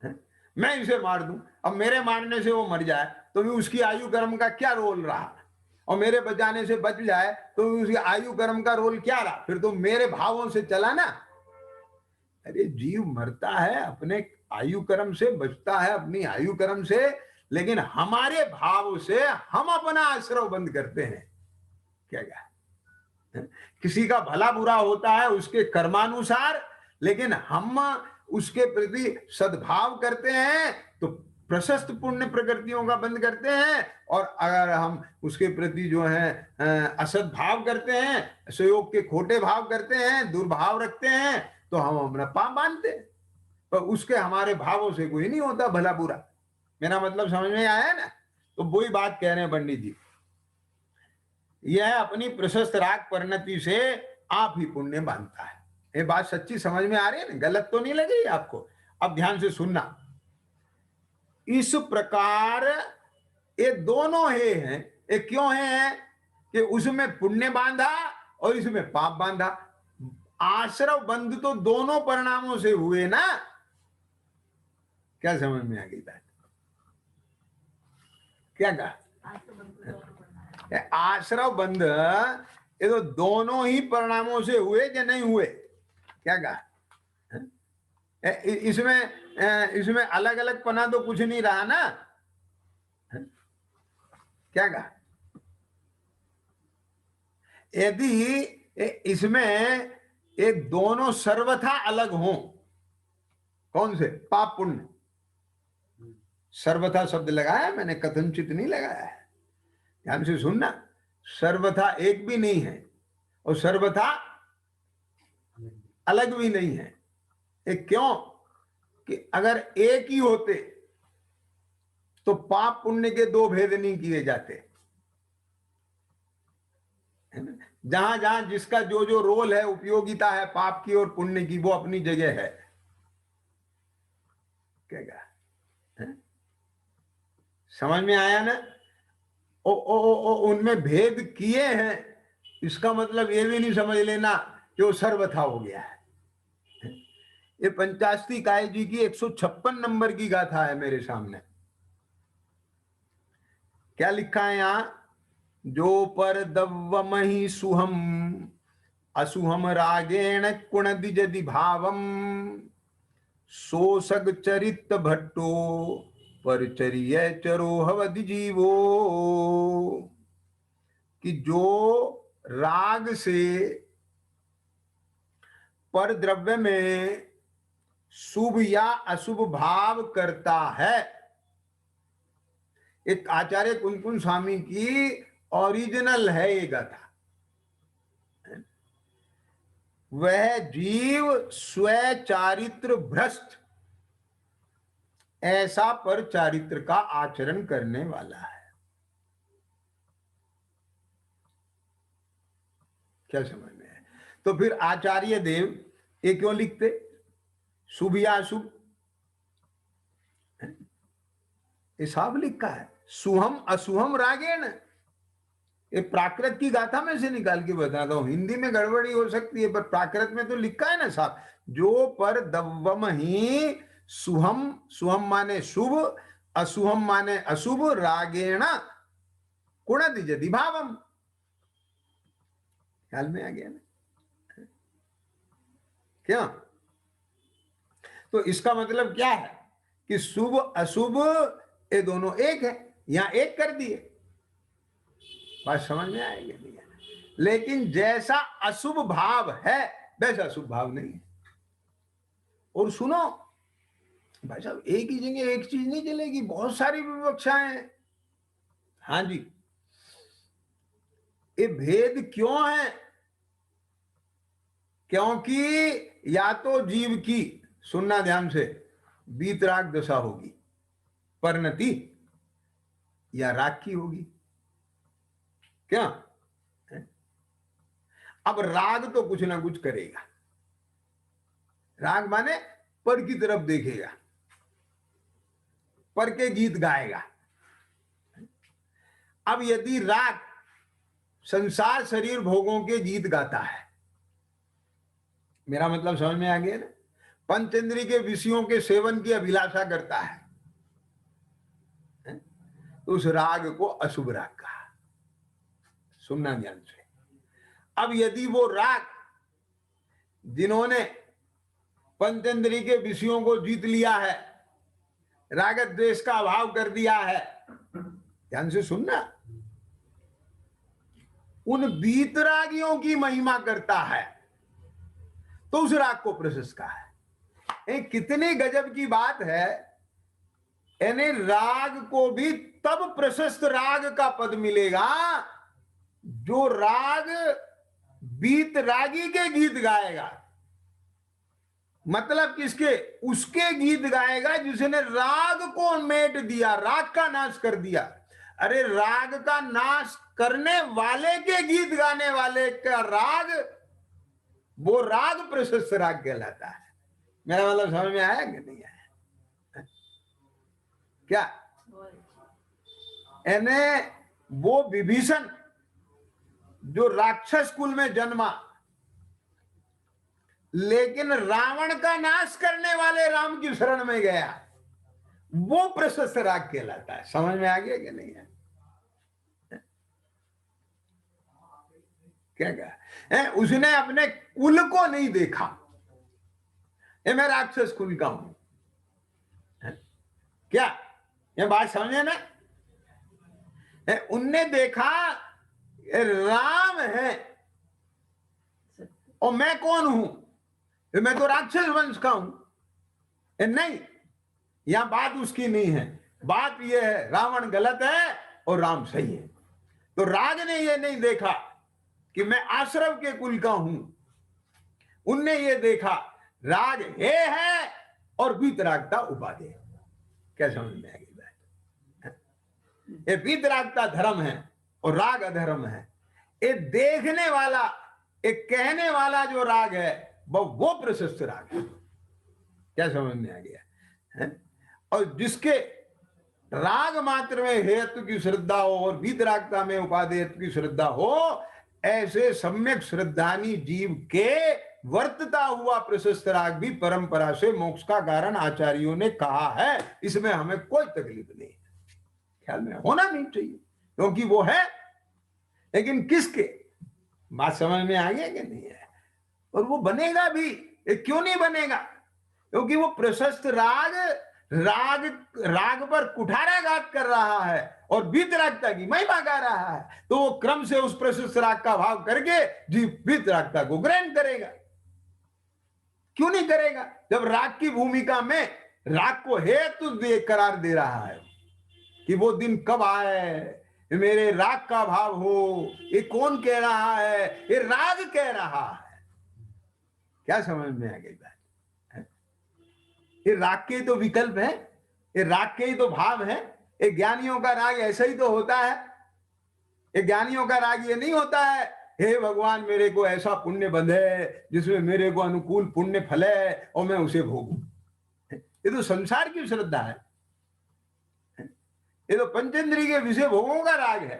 A: है? मैं इसे मार दूं, अब मेरे मारने से वो मर जाए तो भी उसकी आयु कर्म का क्या रोल रहा? और मेरे बचाने से बच जाए तो भी उसकी आयु कर्म का रोल क्या रहा? फिर तो मेरे भावों से चला ना। अरे जीव मरता है अपने आयु कर्म से, बचता है अपनी आयु कर्म से, लेकिन हमारे भाव से हम अपना आश्रय बंद करते हैं। क्या क्या किसी का भला बुरा होता है उसके कर्मानुसार, लेकिन हम उसके प्रति सद्भाव करते हैं तो प्रशस्त पुण्य प्रकृतियों का बंद करते हैं। और अगर हम उसके प्रति जो है असद भाव करते हैं, सहयोग के खोटे भाव करते हैं, दुर्भाव रखते हैं, तो हम अपना पाप बांधते हैं। तो उसके हमारे भावों से कोई नहीं होता भला बुरा। मेरा मतलब समझ में आया ना? तो वही बात कह रहे हैं पंडित जी, यह अपनी प्रशस्त राग परिणति से आप ही पुण्य बांधता है। ये बात सच्ची समझ में आ रही है ना? गलत तो नहीं लग रही आपको? अब ध्यान से सुनना। इस प्रकार ये दोनों हे हैं। ये क्यों है? कि उसमें पुण्य बांधा और इसमें पाप बांधा। आश्रव बंध तो दोनों परिणामों से हुए ना। क्या समझ में आ गई बात? क्या कहा? आश्रव बंध ये तो दोनों ही परिणामों से हुए कि नहीं हुए? क्या कहा? इसमें इसमें अलग अलग पना तो कुछ नहीं रहा ना। क्या कहा? यदि इसमें ये दोनों सर्वथा अलग हों, कौन से? पाप पुण्य। सर्वथा शब्द लगाया मैंने, कथनचित नहीं लगाया है, ध्यान से सुनना। सर्वथा एक भी नहीं है और सर्वथा अलग भी नहीं है। एक क्यों? कि अगर एक ही होते तो पाप पुण्य के दो भेद नहीं किए जाते, है ना? जहां जहां जिसका जो जो रोल है, उपयोगिता है पाप की और पुण्य की, वो अपनी जगह है। क्या कहा? समझ में आया ना? उनमें भेद किए हैं, इसका मतलब ये भी नहीं समझ लेना कि वो सर्वथा हो गया है। ये पंचाशती काय जी की 156 नंबर की गाथा है मेरे सामने। क्या लिखा है यहां? जो पर दव्वमहि सुहम असुहम रागेण कुणदिजदि भावम सोसग चरित भट्टो परिचर्य चरोहवदि जीवो। कि जो राग से पर द्रव्य में शुभ या अशुभ भाव करता है, एक आचार्य कुंकुन स्वामी की ओरिजिनल है ये गाथा। वह जीव स्वचारित्र भ्रष्ट ऐसा पर चारित्र का आचरण करने वाला है। क्या समझ में है? तो फिर आचार्य देव ये क्यों लिखते शुभ या अशुभ? ये साफ लिखा है, सुहम असुहम रागेण। ये प्राकृत की गाथा में से निकाल के बताता हूं, हिंदी में गड़बड़ी हो सकती है पर प्राकृत में तो लिखा है ना साफ। जो पर दव्वम ही सुहम, सुहम माने शुभ, असुहम माने अशुभ, रागेण कुणद यदि भावम। ख्याल में आ गया ना? क्या? तो इसका मतलब क्या है कि शुभ अशुभ ये दोनों एक है, यहां एक कर दिए। बात समझ में आएगी नहीं? लेकिन जैसा अशुभ भाव है वैसा शुभ भाव नहीं है। और सुनो भाई साहब, एक ही जगह एक चीज नहीं चलेगी, बहुत सारी विवक्षाएं हैं। हाँ जी, ये भेद क्यों है? क्योंकि या तो जीव की, सुनना ध्यान से, वीतराग दशा होगी, परिणति, या राग की होगी। क्या? अब राग तो कुछ ना कुछ करेगा। राग माने पर की तरफ देखेगा, पर के गीत गाएगा। अब यदि राग संसार शरीर भोगों के गीत गाता है, मेरा मतलब समझ में आ गया ना? पंचेंद्रिय के विषयों के सेवन की अभिलाषा करता है, तो उस राग को अशुभ राग कहा। सुनना ध्यान से। अब यदि वो राग जिन्होंने पंचेंद्रिय के विषयों को जीत लिया है, राग द्वेष का अभाव कर दिया है, ध्यान से सुनना, उन वीतरागियों की महिमा करता है, तो उस राग को प्रशस्त कहा है। कितनी गजब की बात है। यानी राग को भी तब प्रशस्त राग का पद मिलेगा जो राग वीतरागी के गीत गाएगा। मतलब किसके? उसके गीत गाएगा जिसने राग को मेट दिया, राग का नाश कर दिया। अरे राग का नाश करने वाले के गीत गाने वाले का राग, वो राग प्रशस्त राग कहलाता है। मेरा मतलब समझ में आया कि नहीं आया? क्या? यानी वो विभीषण जो राक्षस कुल में जन्मा, लेकिन रावण का नाश करने वाले राम की शरण में गया, वो प्रशस्त राग कहलाता है। समझ में आ गया कि नहीं है? क्या कहा? उसने अपने कुल को नहीं देखा, ये मैं राक्षस कुल का हूं। क्या ये बात समझे ना? उनने देखा राम है और मैं कौन हूं, मैं तो राक्षस वंश का हूं। नहीं, यहां बात उसकी नहीं है, बात यह है रावण गलत है और राम सही है। तो राज ने यह नहीं देखा कि मैं आश्रव के कुल का हूं, उनने ये देखा राग हे है और वीतरागता उपाधि है। क्या समझ में आ गई बात? ये वीतरागता धर्म है और राग अधर्म है। ये देखने वाला, एक कहने वाला जो राग है वो प्रशस्त राग है। क्या समझ में आ गया है? और जिसके राग मात्र में हेतु की श्रद्धा हो और वीतरागता में उपाधि हेतु की श्रद्धा हो, ऐसे सम्यक श्रद्धानी जीव के वर्तता हुआ प्रशस्त राग भी परंपरा से मोक्ष का कारण आचार्यों ने कहा है। इसमें हमें कोई तकलीफ नहीं है, ख्याल में होना नहीं चाहिए, क्योंकि वो है। लेकिन किसके, बात समझ में आ गया कि नहीं है? और वो बनेगा भी, ये क्यों नहीं बनेगा? क्योंकि वो प्रशस्त राग राग राग पर कुठाराघात कर रहा है और वीतरागता की महिमा गा रहा है। तो वो क्रम से उस प्रशस्त राग का भाव करके जीव वीतरागता को ग्रहण करेगा। क्यों नहीं करेगा? जब राग की भूमिका में राग को हेतु करार दे रहा है कि वो दिन कब आए, मेरे राग का भाव हो। ये कौन कह रहा है? ये राग कह रहा है। क्या समझ में आ गई बात? ये राग के तो विकल्प है, ये राग के ही तो भाव है। ये ज्ञानियों का राग ऐसा ही तो होता है। ये ज्ञानियों का राग ये नहीं होता है हे भगवान मेरे को ऐसा पुण्य बंधे जिसमें मेरे को अनुकूल पुण्य फले और मैं उसे भोगूं। ये तो संसार की श्रद्धा है, ये तो पंचेंद्रिय के विषय भोगों का राग है।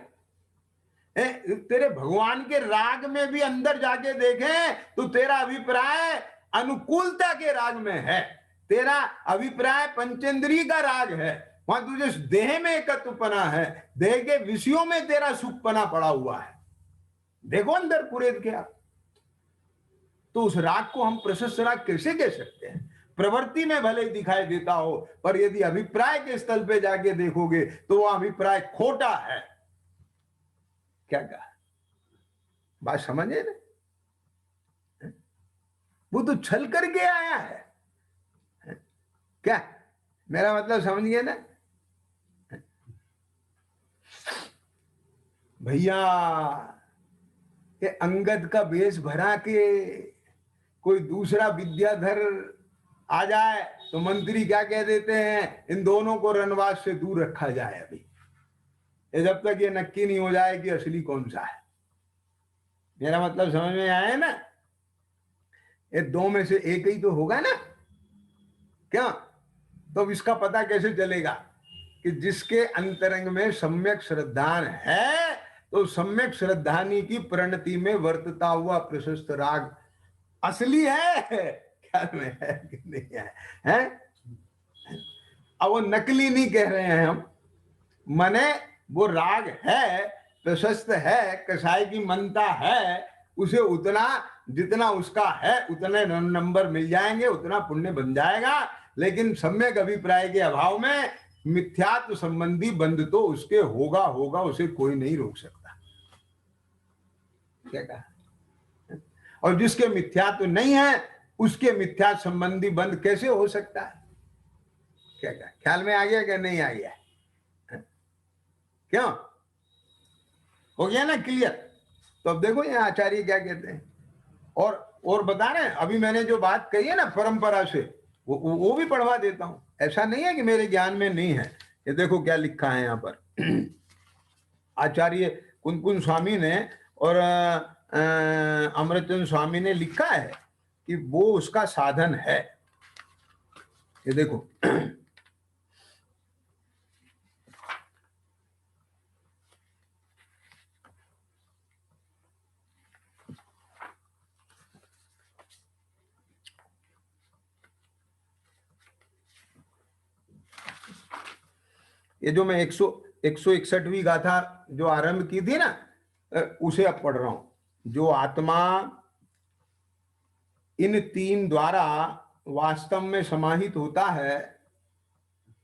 A: तेरे भगवान के राग में भी अंदर जाके देखें तो तेरा अभिप्राय अनुकूलता के राग में है, तेरा अभिप्राय पंचेंद्रिय का राग है। वहां तुझे देह में एकत्वपना है, देह के विषयों में तेरा सुखपना पड़ा हुआ है। देखो अंदर कुरेद क्या। तो उस राग को हम प्रशस्त राग कैसे कह सकते हैं? प्रवृत्ति में भले ही दिखाई देता हो, पर यदि अभिप्राय के स्थल पे जाके देखोगे तो वह अभिप्राय खोटा है। क्या कहा? बात समझे ना? वो तो छल करके आया है। क्या मेरा मतलब समझ गए ना भैया? ये अंगद का वेश भरा के कोई दूसरा विद्याधर आ जाए तो मंत्री क्या कह देते हैं? इन दोनों को रणवास से दूर रखा जाए अभी, ये जब तक ये नक्की नहीं हो जाए कि असली कौन सा है। मेरा मतलब समझ में आया ना? ये दो में से एक ही तो होगा ना? क्या? तो इसका पता कैसे चलेगा कि जिसके अंतरंग में सम्यक श्रद्धान है तो सम्यक श्रद्धानी की प्रणति में वर्तता हुआ प्रशस्त राग असली है, क्या में है कि नहीं है, है? अब वो नकली नहीं कह रहे हैं हम, माने वो राग है, प्रशस्त है, कसाई की मनता है, उसे उतना जितना उसका है उतने नंबर मिल जाएंगे, उतना पुण्य बन जाएगा। लेकिन सम्यक अभिप्राय के अभाव में मिथ्यात्व संबंधी बंध तो उसके होगा होगा, उसे कोई नहीं रोक सकता। क्या कहा? और जिसके मिथ्यात्व नहीं है उसके मिथ्या संबंधी बंध कैसे हो सकता है? क्या कहा? ख्याल में आ गया क्या नहीं आ गया? क्यों? हो गया ना क्लियर? तो अब देखो ये आचार्य क्या कहते हैं और बता रहे हैं। अभी मैंने जो बात कही है ना परंपरा से, वो भी पढ़वा देता हूं। ऐसा नहीं है कि मेरे ज्ञान में नहीं है। ये देखो क्या लिखा है यहाँ पर आचार्य कुंकुन स्वामी ने और अमृतचंद स्वामी ने लिखा है कि वो उसका साधन है। ये देखो ये जो मैं 161वीं गाथा जो आरंभ की थी ना, उसे अब पढ़ रहा हूं। जो आत्मा इन तीन द्वारा वास्तव में समाहित होता है,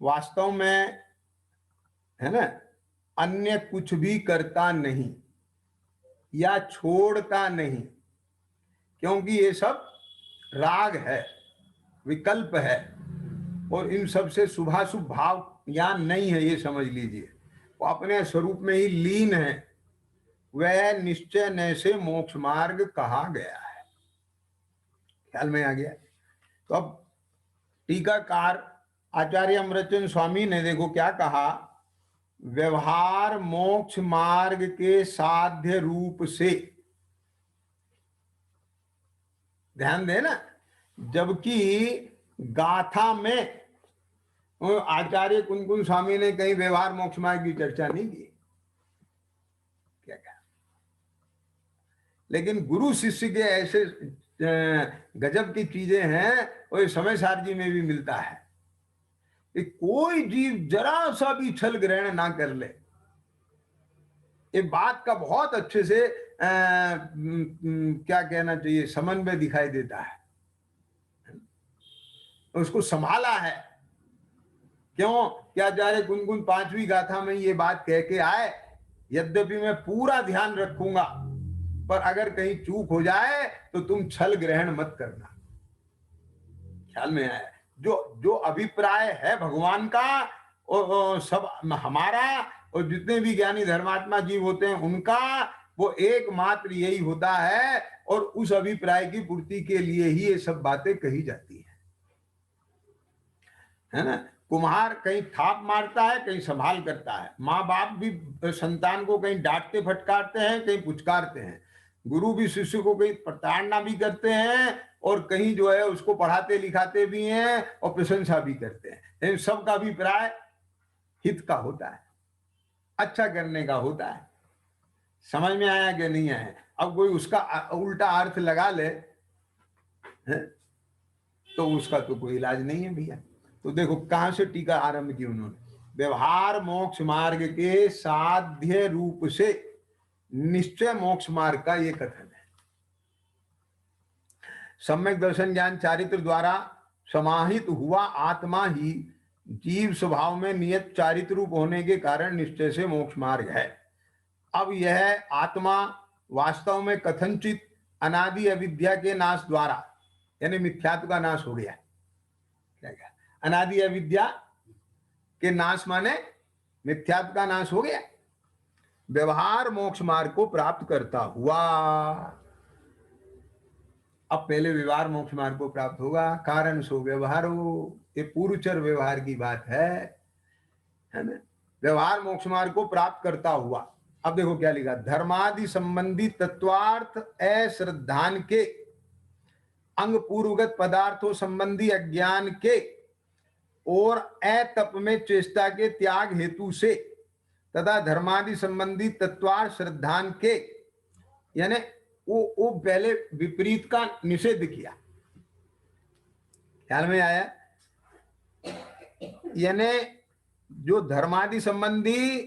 A: वास्तव में, है ना, अन्य कुछ भी करता नहीं या छोड़ता नहीं, क्योंकि ये सब राग है, विकल्प है, और इन सब से शुभाशुभ भाव ज्ञान नहीं है, ये समझ लीजिए। वो अपने स्वरूप में ही लीन है, वह निश्चय न से मोक्ष मार्ग कहा गया है। ख्याल में आ गया? तो अब टीकाकार आचार्य अमृतचंद स्वामी ने देखो क्या कहा, व्यवहार मोक्ष मार्ग के साध्य रूप से, ध्यान देना, जबकि गाथा में आचार्य कुंकुम स्वामी ने कहीं व्यवहार मोक्ष मार्ग की चर्चा नहीं की। क्या कहा? लेकिन गुरु शिष्य के ऐसे गजब की चीजें हैं, और समय सार जी में भी मिलता है कि कोई जीव जरा सा भी छल ग्रहण ना कर ले। ये बात का बहुत अच्छे से क्या कहना चाहिए, समन्वय दिखाई देता है, उसको संभाला है। क्यों? क्या आचार्य गुनगुन 5वीं गाथा में ये बात कह के आए, यद्यपि मैं पूरा ध्यान रखूंगा, पर अगर कहीं चूक हो जाए तो तुम छल ग्रहण मत करना। ख्याल में आया? जो जो अभिप्राय है भगवान का और सब हमारा, और जितने भी ज्ञानी धर्मात्मा जीव होते हैं उनका, वो एकमात्र यही होता है, और उस अभिप्राय की पूर्ति के लिए ही ये सब बातें कही जाती है ना। कुम्हार कहीं थाप मारता है, कहीं संभाल करता है। माँ बाप भी संतान को कहीं डांटते फटकारते हैं, कहीं पुचकारते हैं। गुरु भी शिष्य को कहीं प्रताड़ना भी करते हैं, और कहीं जो है उसको पढ़ाते लिखाते भी हैं और प्रशंसा भी करते हैं। लेकिन सबका अभिप्राय हित का होता है, अच्छा करने का होता है। समझ में आया कि नहीं आया? अब कोई उसका उल्टा अर्थ लगा ले तो उसका तो कोई इलाज नहीं है भैया। तो देखो कहां से टीका आरंभ की उन्होंने, व्यवहार मोक्ष मार्ग के साध्य रूप से निश्चय मोक्ष मार्ग का ये कथन है। सम्यक दर्शन ज्ञान चारित्र द्वारा समाहित हुआ आत्मा ही जीव स्वभाव में नियत चारित्र रूप होने के कारण निश्चय से मोक्ष मार्ग है। अब यह आत्मा वास्तव में कथनचित अनादि अविद्या के नाश द्वारा, यानी मिथ्यात्व का नाश हो गया। क्या क्या? अनादि अविद्या के नाश माने मिथ्यात्व का नाश हो गया, व्यवहार मोक्ष मार्ग को प्राप्त करता हुआ। अब पहले व्यवहार मोक्ष मार्ग को प्राप्त होगा, कारण सो व्यवहारो, ये पूर्वचर व्यवहार की बात है ना। व्यवहार मोक्ष मार्ग को प्राप्त करता हुआ। अब देखो क्या लिखा, धर्मादि संबंधी तत्वार्थ अश्रद्धान के, अंग पूर्वगत पदार्थों संबंधी अज्ञान के और अतप में चेष्टा के त्याग हेतु से, तथा धर्मादि संबंधी तत्वार्थ श्रद्धान के, यानी वो पहले विपरीत का निषेध किया। ख्याल में आया? यानी जो धर्मादि संबंधी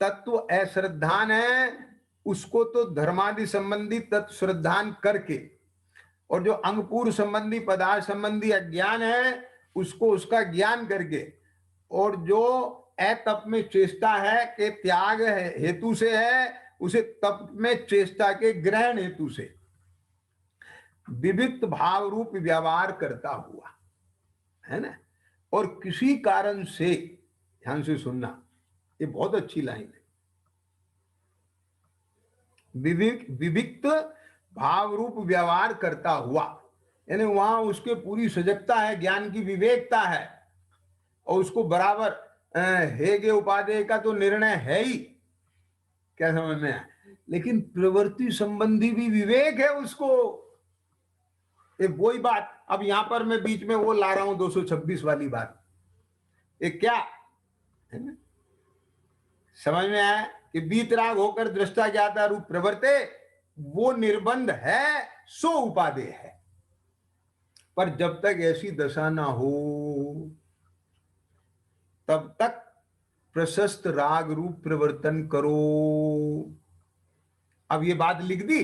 A: तत्व अश्रद्धान है, उसको तो धर्मादि संबंधी तत्व श्रद्धान करके, और जो अंगपूर्व संबंधी पदार्थ संबंधी अज्ञान है उसको उसका ज्ञान करके, और जो अतप में चेष्टा है के त्याग हेतु से है, उसे तप में चेष्टा के ग्रहण हेतु से विविक्त भाव रूप व्यवहार करता हुआ, है ना। और किसी कारण से, ध्यान से सुनना, ये बहुत अच्छी लाइन है, विविक्त भाव रूप व्यवहार करता हुआ, यानी वहां उसके पूरी सजगता है, ज्ञान की विवेकता है, और उसको बराबर हेगे उपादेय का तो निर्णय है ही। क्या समझ में है? लेकिन प्रवृत्ति संबंधी भी विवेक है उसको। ये वही बात, अब यहां पर मैं बीच में वो ला रहा हूं 226 वाली बात। ये क्या है ना? समझ में आया कि बीतराग होकर दृष्टा ज्ञाता रूप प्रवर्ते, वो निर्बंध है, सो उपादेय है। पर जब तक ऐसी दशा ना हो तब तक प्रशस्त राग रूप प्रवर्तन करो। अब ये बात लिख दी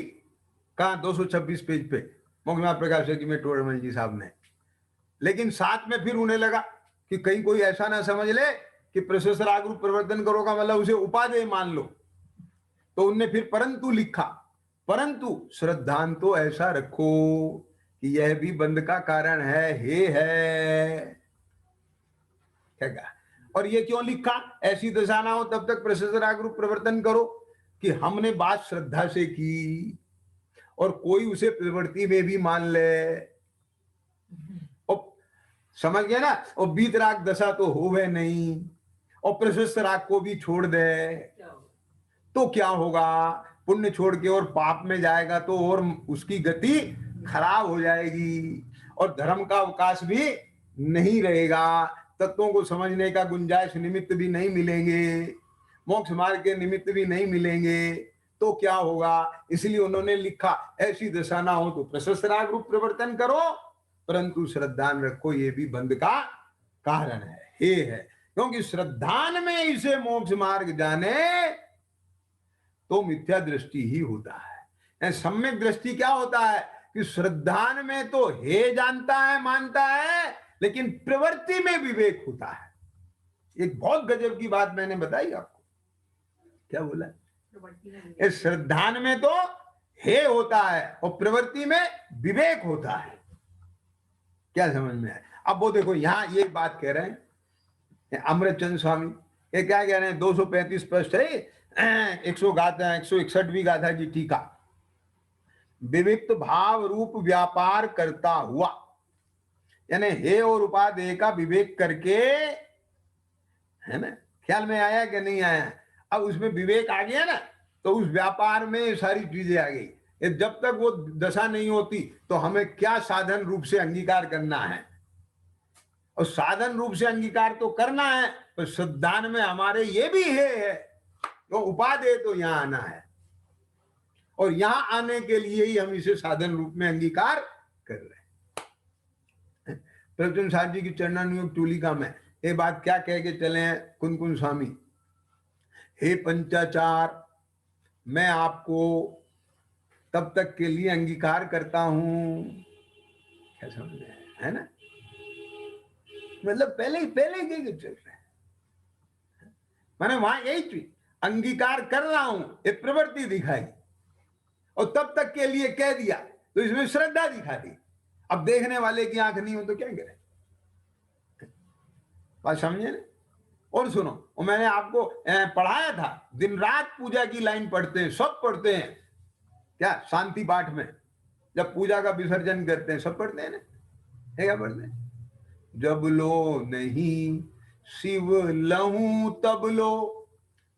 A: कहां? 226 पेज पे, मोक्षमार्ग प्रकाश जी में टोडरमल जी साहब ने। लेकिन साथ में फिर उन्हें लगा कि कहीं कोई ऐसा ना समझ ले कि प्रशस्त राग रूप प्रवर्तन करो का मतलब उसे उपादेय मान लो, तो उनने फिर परंतु लिखा। परंतु श्रद्धांत तो ऐसा रखो कि यह भी बंध का कारण है, हे है। क्या कहा? और ये क्यों लिखा? ऐसी दशा ना हो तब तक प्रशस्त राग रूप प्रवर्तन करो कि हमने बात श्रद्धा से की और कोई उसे प्रवृत्ति में भी मान ले, और समझ गया ना, और बीत राग दशा तो हो वह नहीं, और प्रशस्त राग को भी छोड़ दे तो क्या होगा? पुण्य छोड़ के और पाप में जाएगा तो और उसकी गति खराब हो जाएगी और धर्म का अवकाश भी नहीं रहेगा, तत्वों को समझने का गुंजाइश निमित्त भी नहीं मिलेंगे, मोक्ष मार्ग के निमित्त भी नहीं मिलेंगे, तो क्या होगा? इसलिए उन्होंने लिखा ऐसी दशा ना हो तो प्रशस्त राग रूप प्रवर्तन करो, परंतु श्रद्धान रखो ये भी बंध का कारण है, हे है। क्योंकि श्रद्धान में इसे मोक्ष मार्ग जाने तो मिथ्या दृष्टि ही होता है। सम्यक दृष्टि क्या होता है कि श्रद्धान में तो हे जानता है, मानता है, लेकिन प्रवृत्ति में विवेक होता है। एक बहुत गजब की बात मैंने बताई आपको। क्या बोला? इस श्रद्धान में तो हे होता है और प्रवृत्ति में विवेक होता है। क्या समझ में आया? अब वो देखो यहां ये बात कह रहे हैं अमृतचंद स्वामी, ये क्या कह रहे हैं? 235 स्पष्ट है, 161वीं गाथा की टीका। विविक्त भाव रूप व्यापार करता हुआ, यानी हे और उपादेय का विवेक करके, है ना? ख्याल में आया कि नहीं आया? अब उसमें विवेक आ गया ना, तो उस व्यापार में सारी चीजें आ गई। जब तक वो दशा नहीं होती तो हमें क्या साधन रूप से अंगीकार करना है, और साधन रूप से अंगीकार तो करना है, तो श्रद्धान में हमारे ये भी है, तो उपादेय तो यहाँ आना है, और यहां आने के लिए ही हम इसे साधन रूप में अंगीकार कर रहे हैं। प्रभुचंद साहब जी की चरणानुयोग टूलिका में ये बात क्या कह के चले हैं कुनकुन स्वामी? हे पंचाचार, मैं आपको तब तक के लिए अंगीकार करता हूं। क्या समझ में है ना? मतलब पहले ही चल रहे हैं, मैंने वहां यही चीज अंगीकार कर रहा हूं, ये प्रवृत्ति दिखाई और तब तक के लिए कह दिया, तो इसमें श्रद्धा दिखा दी। अब देखने वाले की आंख नहीं हो तो क्या करे? बात समझे ना? और सुनो, और मैंने आपको पढ़ाया था, दिन रात पूजा की लाइन पढ़ते हैं, सब पढ़ते हैं। क्या शांति पाठ में जब पूजा का विसर्जन करते हैं सब पढ़ते हैं ना? है क्या पढ़ते हैं? जब लो नहीं शिव लहू तब लो,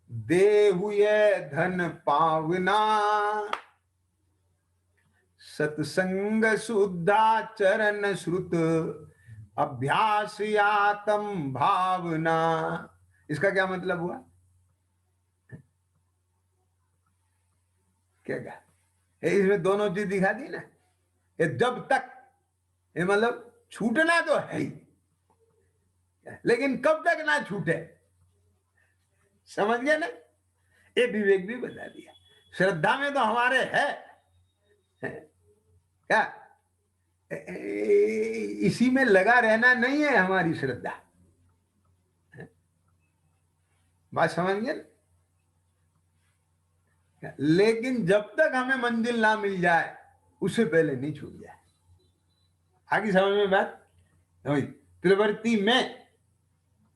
A: देहु ये धन पावना, सत्संग शुद्धाचरण श्रुत अभ्यास आत्म भावना। इसका क्या मतलब हुआ? क्या कहा? इसमें दोनों चीज दिखा दी ना। ये जब तक, ये मतलब छूटना तो है ही, लेकिन कब तक ना छूटे, समझ गए ना? ये विवेक भी बता दिया। श्रद्धा में तो हमारे है क्या, इसी में लगा रहना नहीं है हमारी श्रद्धा। बात समझ गए? लेकिन जब तक हमें मंजिल ना मिल जाए उससे पहले नहीं छूट जाए। आगे समझ में बात? प्रवृत्ति में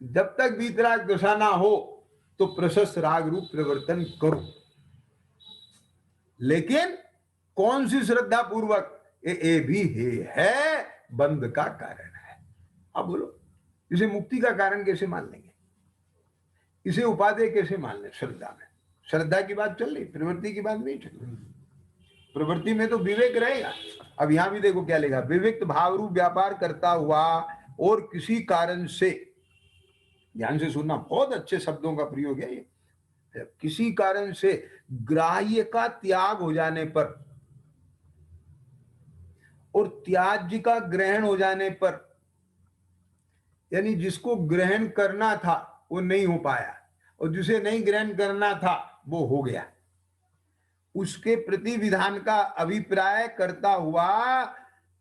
A: जब तक बीतराग दशा ना हो तो प्रशस्त राग रूप प्रवर्तन करो, लेकिन कौन सी श्रद्धा पूर्वक? ये भी है बंध का कारण है। अब बोलो, इसे मुक्ति का कारण कैसे मान लेंगे? इसे उपादेय कैसे मान लें? श्रद्धा में, श्रद्धा की बात चल रही, प्रवृत्ति की बात नहीं चल रही। प्रवृत्ति में तो विवेक रहेगा। अब यहां भी देखो क्या लिखा, विविक्त भाव रूप व्यापार करता हुआ और किसी कारण से, ध्यान से सुनना, बहुत अच्छे शब्दों का प्रयोग है ये, किसी कारण से ग्राह्य का त्याग हो जाने पर और त्याज्य का ग्रहण हो जाने पर, यानी जिसको ग्रहण करना था वो नहीं हो पाया और जिसे नहीं ग्रहण करना था वो हो गया, उसके प्रति विधान का अभिप्राय करता हुआ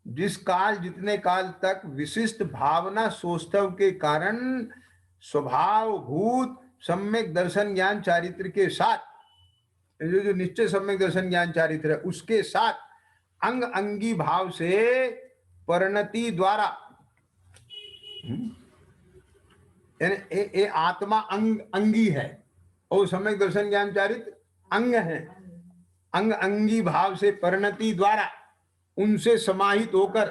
A: जिस काल जितने काल तक विशिष्ट भावना सोस्तव के कारण स्वभाव भूत सम्यक दर्शन ज्ञान चारित्र के साथ, जो निश्चय सम्यक दर्शन ज्ञान चारित्र है उसके साथ अंग अंगी भाव से परिणति द्वारा, यानी आत्मा अंग अंगी है और सम्यक दर्शन ज्ञान चारित्र अंग है। अंग अंगी भाव से परिणति द्वारा उनसे समाहित होकर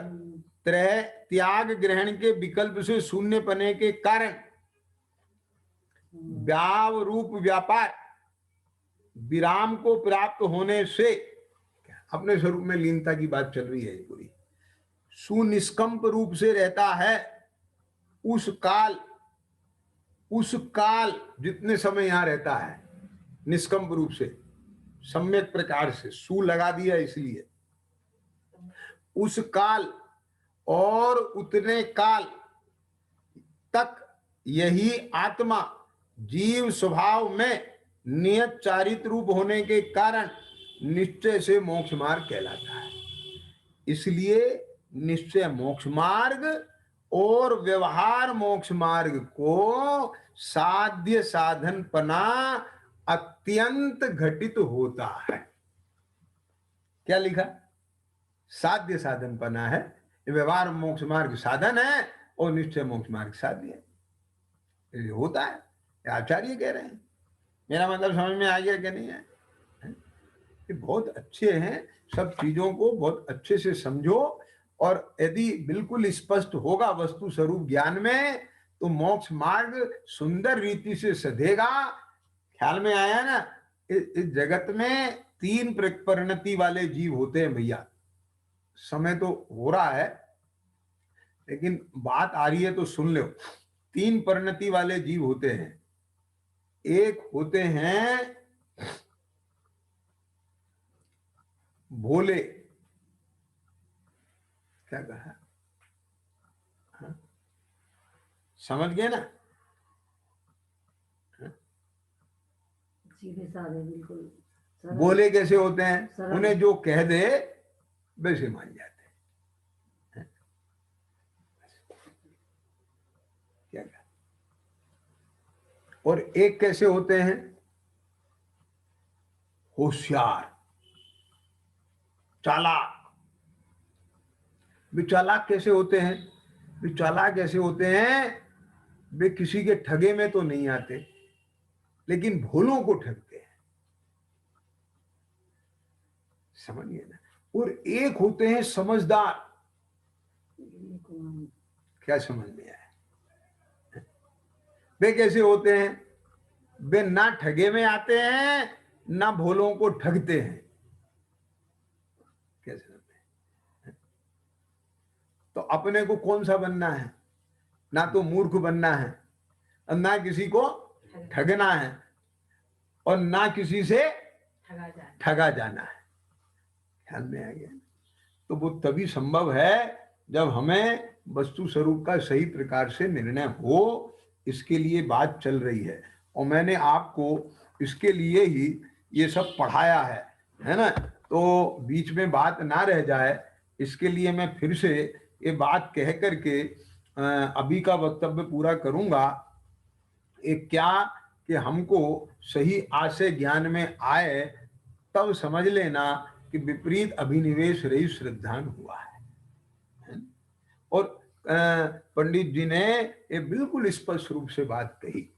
A: त्रय त्याग ग्रहण के विकल्प से शून्य पने के कारण व्याव रूप व्यापार विराम को प्राप्त होने से अपने स्वरूप में लीनता की बात चल रही है पूरी, सुनिष्कंप रूप से रहता है। उस काल जितने समय यहां रहता है निष्कंप रूप से, सम्यक प्रकार से सु लगा दिया इसलिए, उस काल और उतने काल तक यही आत्मा जीव स्वभाव में नियत चारित्र रूप होने के कारण निश्चय से मोक्ष मार्ग कहलाता है। इसलिए निश्चय मोक्ष मार्ग और व्यवहार मोक्ष मार्ग को साध्य साधन पना अत्यंत घटित होता है। क्या लिखा? साध्य साधन पना है। व्यवहार मोक्ष मार्ग साधन है और निश्चय मोक्ष मार्ग साध्य है। होता है, आचार्य कह रहे हैं। मेरा मतलब समझ में आ गया क्या नहीं है? ये बहुत अच्छे हैं, सब चीजों को बहुत अच्छे से समझो, और यदि बिल्कुल स्पष्ट होगा वस्तु स्वरूप ज्ञान में तो मोक्ष मार्ग सुंदर रीति से सधेगा। ख्याल में आया ना? इस जगत में 3 परिणति वाले जीव होते हैं भैया। समय तो हो रहा है लेकिन बात आ रही है तो सुन लो। 3 परिणति वाले जीव होते हैं। एक होते हैं भोले, क्या कहा? हाँ? समझ गए ना?
B: सीधे साधे बिल्कुल।
A: भोले कैसे होते हैं? उन्हें जो कह दे वैसे मान जाते हैं। क्या कहा? और एक कैसे होते हैं? होशियार, चालाक। वे चालाक कैसे होते हैं? वे चालाक कैसे होते हैं? वे किसी के ठगे में तो नहीं आते लेकिन भोलों को ठगते हैं। समझिए ना? और एक होते हैं समझदार। क्या समझ में आया? वे कैसे होते हैं? वे ना ठगे में आते हैं ना भोलों को ठगते हैं। कैसे होते हैं? तो अपने को कौन सा बनना है? ना तो मूर्ख बनना है और ना किसी को ठगना है और ना किसी से ठगा जाना है। ख्याल में आ गया? तो वो तभी संभव है जब हमें वस्तु स्वरूप का सही प्रकार से निर्णय हो। इसके लिए बात चल रही है और मैंने आपको इसके लिए ही ये सब पढ़ाया है ना? तो बीच में बात ना रह जाए इसके लिए मैं फिर से ये बात कह करके अभी का वक्तव्य पूरा करूंगा। एक क्या कि हमको सही आशय ज्ञान में आए तब समझ लेना कि विपरीत अभिनिवेश रही श्रद्धान हुआ है। और पंडित जी ने ये बिल्कुल स्पष्ट रूप से बात कही।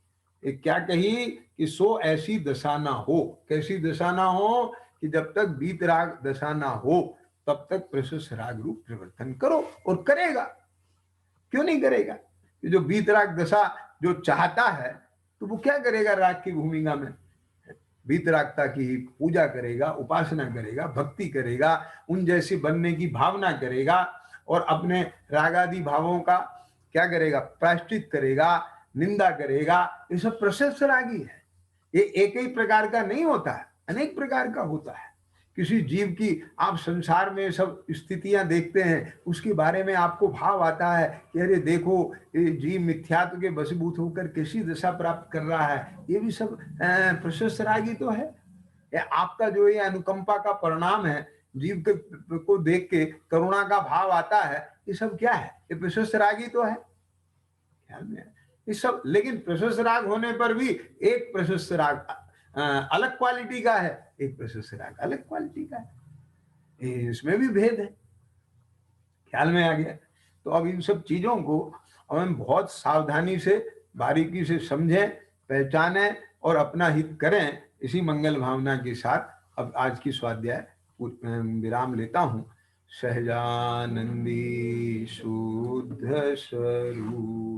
A: ये क्या कही कि सो ऐसी दशा ना हो। कैसी दशा ना हो? कि जब तक वीतराग दशा ना हो तब तक प्रशस्त राग रूप प्रवर्तन करो। और करेगा, क्यों नहीं करेगा? जो वीतराग दशा जो चाहता है तो वो क्या करेगा? राग की भूमिका में वीतरागता की पूजा करेगा, उपासना करेगा, भक्ति करेगा, उन जैसी बनने की भावना करेगा और अपने रागादि भावों का क्या करेगा? प्रायश्चित करेगा, निंदा करेगा। ये सब प्रशस्त रागी है। ये एक ही प्रकार का नहीं होता है, अनेक प्रकार का होता है। किसी जीव की आप संसार में सब स्थितियां देखते हैं, उसके बारे में आपको भाव आता है कि अरे देखो ये जीव मिथ्यात्व के वशीभूत होकर कैसी दशा प्राप्त कर रहा है। ये भी सब प्रशस्त रागी तो है। आपका जो ये अनुकंपा का परिणाम है, जीव के को देख के करुणा का भाव आता है, ये सब क्या है? ये प्रशस्त रागी तो है। ख्याल में ये सब, लेकिन प्रशस्त राग होने पर भी एक प्रशस्त राग अलग क्वालिटी का है, एक प्रशस्त राग अलग क्वालिटी का है, इसमें भी भेद है। ख्याल में आ गया? तो अब इन सब चीजों को हम बहुत सावधानी से, बारीकी से समझें, पहचानें और अपना हित करें, इसी मंगल भावना के साथ अब आज की स्वाध्याय विराम लेता हूँ। सहजानंदी शुद्ध स्वरूप